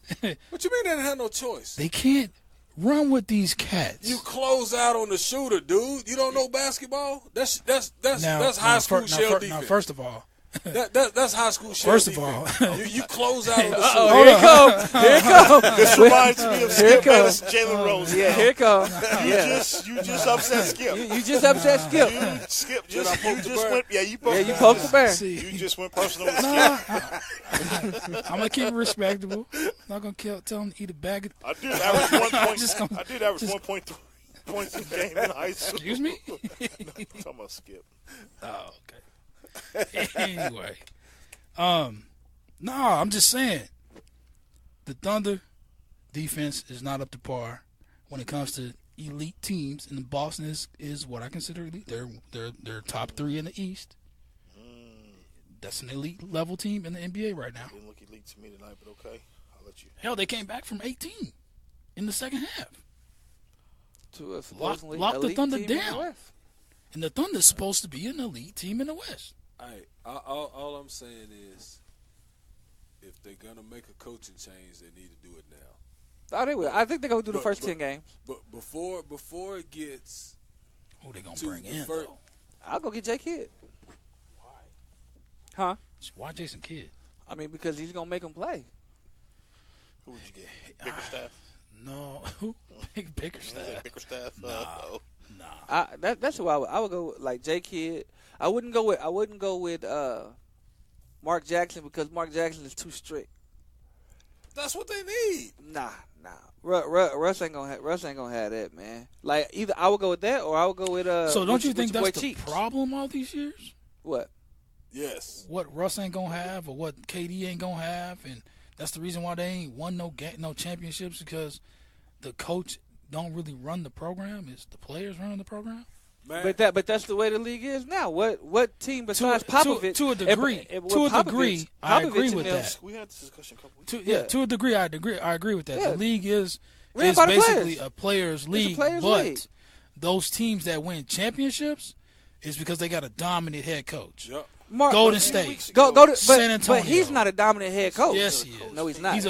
Speaker 3: What you mean they didn't have no choice?
Speaker 1: They can't run with these cats.
Speaker 3: You close out on the shooter, dude. You don't know basketball? That's high school shell defense.
Speaker 1: Now, first of all,
Speaker 3: That's high school shell
Speaker 1: First of
Speaker 3: defense.
Speaker 1: all,
Speaker 3: you close out on the
Speaker 6: Uh-oh,
Speaker 3: shooter.
Speaker 6: here it comes. Here it comes.
Speaker 2: This reminds me of
Speaker 6: Here
Speaker 2: Skip
Speaker 6: it comes.
Speaker 2: Bayless, Jalen Rose.
Speaker 6: Yeah, here it comes.
Speaker 2: You just upset Skip.
Speaker 6: You just upset Skip.
Speaker 2: Skip
Speaker 3: Did I poke the bear?
Speaker 2: went. Yeah, you poked.
Speaker 6: Yeah, you poked the bear.
Speaker 2: You just went personal with
Speaker 1: Nah,
Speaker 2: Skip.
Speaker 1: I'm gonna keep it respectable. Not gonna tell him to eat a bag of.
Speaker 2: I did average 1 point.
Speaker 1: Just gonna-
Speaker 2: I did average 1.3 points a game in high school.
Speaker 1: Excuse me?
Speaker 2: No, I'm talking about Skip.
Speaker 1: Oh, okay. Anyway, no, I'm just saying the Thunder defense is not up to par when it comes to elite teams, and Boston is what I consider elite. They're top 3 in the East. That's an elite level team in the NBA right now.
Speaker 2: Didn't look elite to me tonight, but okay, I'll let you.
Speaker 1: Hell, they came back from 18 in the second half.
Speaker 6: To a supposedly
Speaker 1: Lock the
Speaker 6: elite
Speaker 1: Thunder
Speaker 6: team in the
Speaker 1: down.
Speaker 6: West.
Speaker 1: And the Thunder's supposed to be an elite team in the West.
Speaker 3: All I'm saying is, if they're gonna make a coaching change, they need to do it now.
Speaker 6: Oh, they will. I think they're gonna do the first 10 games.
Speaker 3: But before it gets,
Speaker 1: who they gonna
Speaker 3: to
Speaker 1: bring
Speaker 3: the
Speaker 1: in?
Speaker 3: fir-
Speaker 1: Though?
Speaker 6: I'll go get Jay Kidd. Huh?
Speaker 1: Why Jason Kidd?
Speaker 6: I mean, because he's gonna make them play.
Speaker 2: Who would you get? Bickerstaff?
Speaker 1: No, Bickerstaff.
Speaker 2: Bickerstaff?
Speaker 1: Nah.
Speaker 6: That's who I would go with, like Jay Kidd. I wouldn't go with Mark Jackson because Mark Jackson is too strict.
Speaker 3: That's what they need.
Speaker 6: Nah. Russ ain't gonna have that, man. Like either I would go with that or I would go with
Speaker 1: So don't you think
Speaker 6: your boy
Speaker 1: that's the
Speaker 6: Cheeks.
Speaker 1: problem all these years?
Speaker 6: What?
Speaker 3: Yes.
Speaker 1: What Russ ain't gonna have or what KD ain't gonna have, and that's the reason why they ain't won no championships, because the coach don't really run the program. It's the players running the program.
Speaker 3: Man.
Speaker 6: But that's the way the league is now. What team besides Popovich?
Speaker 1: To a degree, I agree with that.
Speaker 2: We had this discussion a couple weeks
Speaker 1: ago. To a degree, I agree with that.
Speaker 6: Yeah.
Speaker 1: The league is
Speaker 6: Ran by the
Speaker 1: basically
Speaker 6: players.
Speaker 1: a players' league, but those teams that win championships is because they got a dominant head coach.
Speaker 3: Yep.
Speaker 1: Golden State,
Speaker 6: But
Speaker 1: San Antonio.
Speaker 6: he's not a dominant head coach.
Speaker 1: Yes, he is.
Speaker 6: No, he's not.
Speaker 1: He's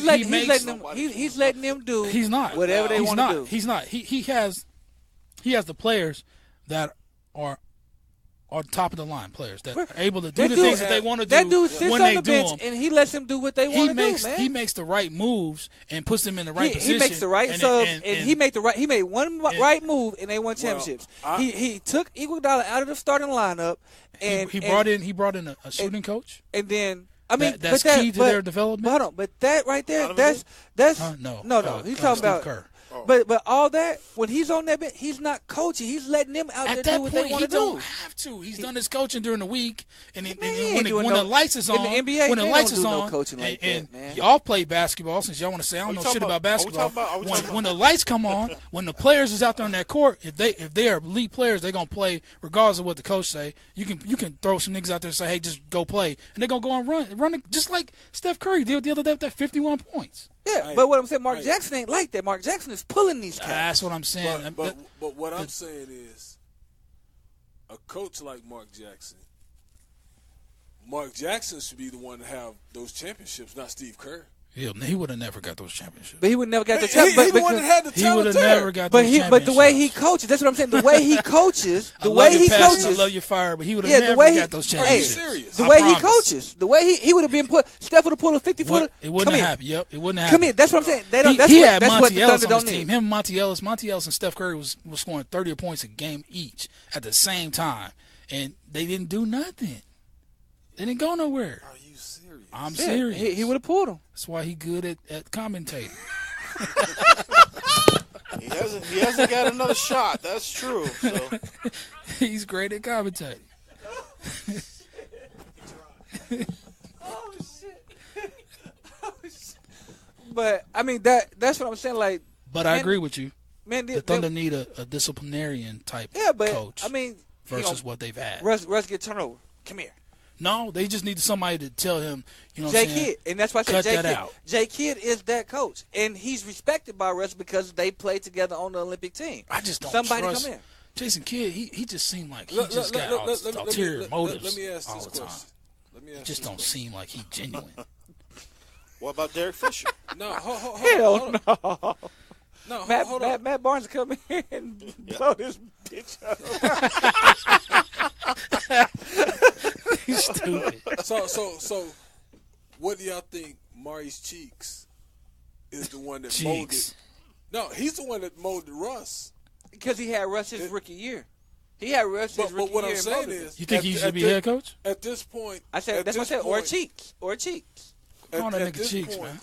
Speaker 6: letting them do.
Speaker 1: He's not
Speaker 6: whatever they want to do.
Speaker 1: He's not. He has the players that are top of the line players that are able to do the things that they want to do.
Speaker 6: That dude sits
Speaker 1: when
Speaker 6: on
Speaker 1: they
Speaker 6: the
Speaker 1: do
Speaker 6: bench
Speaker 1: them.
Speaker 6: and he lets them do what they want to do, man.
Speaker 1: He makes the right moves and puts them in the right position.
Speaker 6: He makes the right subs, and he made one right move, and they won championships. He took Iguodala out of the starting lineup, and
Speaker 1: he brought in a shooting coach,
Speaker 6: and then
Speaker 1: that's key to their development.
Speaker 6: Hold on, but that right there, that's no. He's talking about.
Speaker 1: Kerr.
Speaker 6: But all that, when he's on that bench, he's not coaching. He's letting them out there do what they want to do.
Speaker 1: He don't have to. He's done his coaching during the week, and when
Speaker 6: the
Speaker 1: lights is on,
Speaker 6: in the NBA,
Speaker 1: when the lights is on,
Speaker 6: no coaching like
Speaker 1: and
Speaker 6: that, man.
Speaker 1: y'all play basketball, since y'all want to say I don't know shit about basketball. When the lights come on, when the players is out there on that court, if they are elite players, they're gonna play regardless of what the coach say. You can throw some niggas out there and say, hey, just go play, and they're gonna go and run it just like Steph Curry did the other day with that 51 points.
Speaker 6: Yeah, but what I'm saying, Mark Jackson ain't like that. Mark Jackson is pulling these cats.
Speaker 1: That's what I'm saying.
Speaker 3: But what I'm saying is, a coach like Mark Jackson should be the one to have those championships, not Steve Kerr.
Speaker 1: He would have never got those championships.
Speaker 6: But he would never got the championship.
Speaker 3: He the one that had the talent.
Speaker 1: He would have never got those championships.
Speaker 6: But the way he coaches, that's what I'm saying. The way he coaches,
Speaker 1: I love your fire, but he would have never got those championships.
Speaker 3: Serious.
Speaker 6: The way he coaches, the way he would have been put. Steph would have pulled a 50-footer.
Speaker 1: It wouldn't have happened. Yep, it wouldn't have
Speaker 6: Come
Speaker 1: happened.
Speaker 6: here. That's what I'm saying.
Speaker 1: He had
Speaker 6: that's what
Speaker 1: Monty
Speaker 6: the
Speaker 1: Ellis
Speaker 6: Thunder
Speaker 1: on his
Speaker 6: don't
Speaker 1: team.
Speaker 6: need.
Speaker 1: Him, Monty Ellis and Steph Curry was scoring 30 points a game each at the same time, and they didn't do nothing. They didn't go nowhere.
Speaker 3: Are you serious?
Speaker 1: I'm serious.
Speaker 6: He would have pulled him.
Speaker 1: That's why he good at commentating.
Speaker 2: He hasn't got another shot. That's true. So.
Speaker 1: He's great at commentating.
Speaker 6: Oh shit! But I mean that's what I'm saying. Like,
Speaker 1: but I agree with you.
Speaker 6: Man,
Speaker 1: the Thunder need a disciplinarian type
Speaker 6: coach.
Speaker 1: I mean, versus what they've had.
Speaker 6: Russ get turnover. Come here.
Speaker 1: No, they just needed somebody to tell him, you know what I'm
Speaker 6: Jay
Speaker 1: saying?
Speaker 6: Kidd, and that's why I said
Speaker 1: Cut
Speaker 6: Jay
Speaker 1: that
Speaker 6: Kidd.
Speaker 1: out.
Speaker 6: Jay Kidd is that coach, and he's respected by Russ because they played together on the Olympic team.
Speaker 1: I just don't
Speaker 6: Somebody
Speaker 1: trust
Speaker 6: come in.
Speaker 1: Jason Kidd. He just seemed like he just got ulterior motives
Speaker 3: Let me ask
Speaker 1: all
Speaker 3: this
Speaker 1: the time.
Speaker 3: question. Let me ask
Speaker 1: It just
Speaker 3: this
Speaker 1: don't
Speaker 3: question.
Speaker 1: seem like he genuine.
Speaker 2: What about Derek Fisher?
Speaker 3: No, hold
Speaker 6: Hell
Speaker 3: on.
Speaker 6: no.
Speaker 3: No,
Speaker 6: Matt,
Speaker 3: hold on.
Speaker 6: Matt Barnes come in and blow this bitch up.
Speaker 1: He's stupid.
Speaker 3: So, what do y'all think Maurice Cheeks is the one that molded?
Speaker 1: Cheeks.
Speaker 3: No, he's the one that molded Russ.
Speaker 6: Because he had Russ his rookie year. He had Russ his rookie
Speaker 3: But what
Speaker 6: year.
Speaker 3: I'm
Speaker 6: and
Speaker 3: saying
Speaker 6: molded him.
Speaker 3: is,
Speaker 1: You think he should be head coach?
Speaker 3: At this point,
Speaker 6: I said that's what I said. Or Cheeks.
Speaker 1: Call that
Speaker 3: at
Speaker 1: nigga
Speaker 3: this
Speaker 1: Cheeks,
Speaker 3: point,
Speaker 1: man.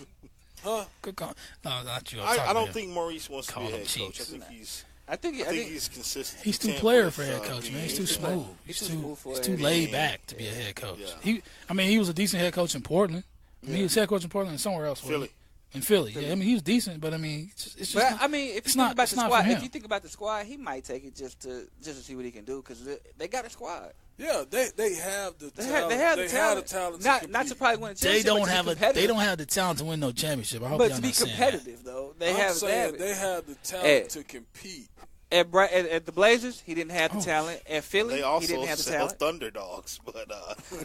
Speaker 3: Huh?
Speaker 1: Good call. No, not you.
Speaker 2: I don't think Maurice wants to
Speaker 1: Call
Speaker 2: be a
Speaker 1: him
Speaker 2: head coach.
Speaker 1: Cheeks.
Speaker 6: I think
Speaker 2: he's consistent.
Speaker 1: He's too
Speaker 2: He can't
Speaker 1: player
Speaker 2: put
Speaker 1: for
Speaker 2: his,
Speaker 1: head coach, man. He's
Speaker 2: be-
Speaker 1: too smooth.
Speaker 6: He's
Speaker 1: He's
Speaker 6: too smooth for
Speaker 1: he's
Speaker 6: a
Speaker 1: too
Speaker 6: head
Speaker 1: laid
Speaker 6: coach.
Speaker 1: back to be a head coach.
Speaker 2: Yeah.
Speaker 1: He was a decent head coach in Portland. I mean, he was head coach in Portland and somewhere else.
Speaker 2: Philly.
Speaker 1: In Philly. Yeah, I mean, he was decent, but I mean, it's just
Speaker 6: But
Speaker 1: not,
Speaker 6: I mean, if you
Speaker 1: it's
Speaker 6: think
Speaker 1: not,
Speaker 6: about
Speaker 1: it's
Speaker 6: the
Speaker 1: not
Speaker 6: squad,
Speaker 1: for him.
Speaker 6: if you think about the squad, he might take it just to see what he can do because they got a squad.
Speaker 3: Yeah, they have the
Speaker 6: They
Speaker 3: talent.
Speaker 6: have the
Speaker 3: They
Speaker 6: talent.
Speaker 3: have the talent.
Speaker 6: Not to probably win a
Speaker 1: They
Speaker 6: championship.
Speaker 1: don't
Speaker 6: but to
Speaker 1: have
Speaker 6: be
Speaker 1: they
Speaker 6: competitive.
Speaker 1: don't have the talent to win no championship. I hope
Speaker 6: But
Speaker 1: y'all
Speaker 6: to be
Speaker 1: not saying
Speaker 6: competitive, though, they
Speaker 3: I'm
Speaker 6: have
Speaker 3: saying
Speaker 6: it.
Speaker 3: they have the talent to compete.
Speaker 6: At the Blazers, he didn't have the talent. At Philly,
Speaker 2: They
Speaker 6: he
Speaker 2: also
Speaker 6: didn't have the
Speaker 2: sell
Speaker 6: talent.
Speaker 2: Thunderdogs, but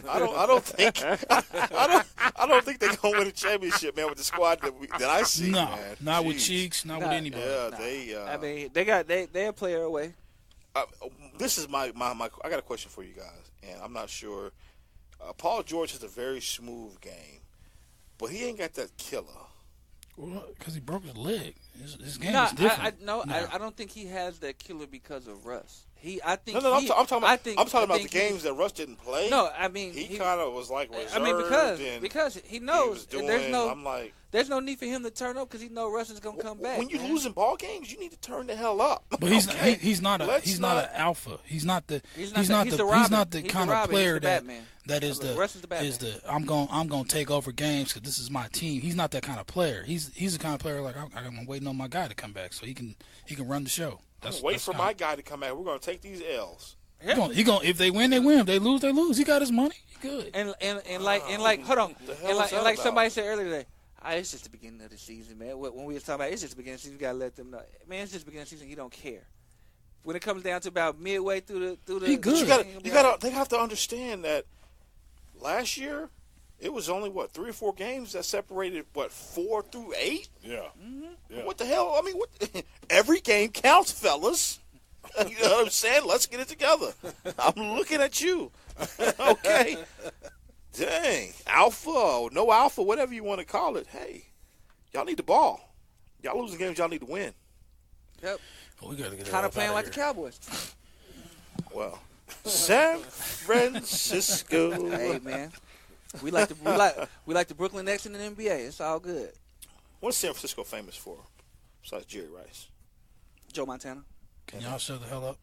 Speaker 2: I don't think I don't think they're gonna win a championship, man, with the squad that I see.
Speaker 1: No,
Speaker 2: man.
Speaker 1: not with
Speaker 2: Jeez.
Speaker 1: Cheeks, not with anybody.
Speaker 2: Yeah,
Speaker 6: Nah.
Speaker 2: they.
Speaker 6: I mean, they're a player away.
Speaker 2: This is my. I got a question for you guys, and I'm not sure. Paul George has a very smooth game, but he ain't got that killer.
Speaker 1: Because he broke his leg. His game
Speaker 6: No,
Speaker 1: is different.
Speaker 6: I don't think he has that killer because of Russ. I'm talking
Speaker 2: about the games that Russ didn't play.
Speaker 6: No, I mean
Speaker 2: he kind of was like reserved.
Speaker 6: I mean because he knows
Speaker 2: there's
Speaker 6: no need for him to turn up because he knows Russ is gonna come back.
Speaker 2: When you're losing ball games, you need to turn the hell up.
Speaker 1: But he's not an alpha. He's not the kind of player that is the I'm going to take over games because this is my team. He's not that kind of player. He's the kind of player like I'm waiting on my guy to come back so he can run the show.
Speaker 2: Wait for my guy to come back. We're going to take these L's.
Speaker 1: He gonna if they win, they win. If they lose, they lose. He got his money. He good.
Speaker 6: And like hold on. And like somebody said earlier today, it's just the beginning of the season, man. When we were talking about it's just the beginning of the season, you gotta let them know. Man, it's just the beginning of the season. He don't care. When it comes down to about midway through the
Speaker 1: he good.
Speaker 2: They have to understand that last year it was only 3 or 4 games that separated 4 through 8.
Speaker 3: Yeah.
Speaker 6: Mm-hmm.
Speaker 3: Yeah.
Speaker 2: What the hell? I mean, every game counts, fellas. You know what I'm saying? Let's get it together. I'm looking at you. Okay. Dang. Alpha or no alpha, whatever you want to call it. Hey, y'all need the ball. Y'all losing games y'all need to win.
Speaker 6: Yep.
Speaker 1: We got to get
Speaker 6: kind of playing like the Cowboys.
Speaker 2: Well, San Francisco.
Speaker 6: Hey, man. We like the Brooklyn Nets in the NBA. It's all good.
Speaker 2: What's San Francisco famous for besides Jerry Rice?
Speaker 6: Joe Montana.
Speaker 1: Can y'all shut the hell up?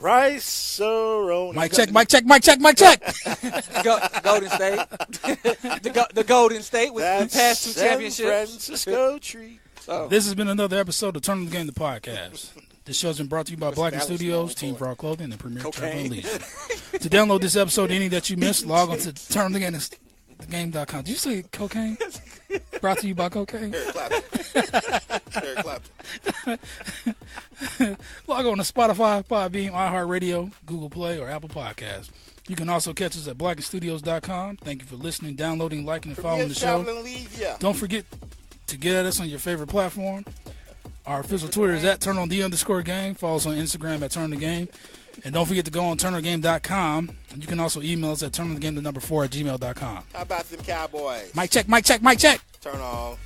Speaker 2: Rice-A-Roni.
Speaker 1: Mic check.
Speaker 6: Golden State. the Golden State with the past 2 championships.
Speaker 2: San Francisco treat.
Speaker 1: This has been another episode of Turn the Game, the podcast. This show has been brought to you by Blacken Studios, Team Frogg Clothing, and Premier Travel and Leisure. To download this episode, any that you missed, log on to turnthegame.com. Did you say cocaine? Brought to you by cocaine?
Speaker 2: Eric Clapton.
Speaker 1: Log on to Spotify, Podbean, iHeartRadio, Google Play, or Apple Podcasts. You can also catch us at blackenstudios.com. Thank you for listening, downloading, liking, and following the show. Don't forget to get at us on your favorite platform. Our official Twitter is at @turn_the_game. Follow us on Instagram at @turnthegame. And don't forget to go on turnthenthegame.com. And you can also email us at turnthegame4@gmail.com.
Speaker 2: How about them Cowboys?
Speaker 1: Mic check.
Speaker 2: Turn on.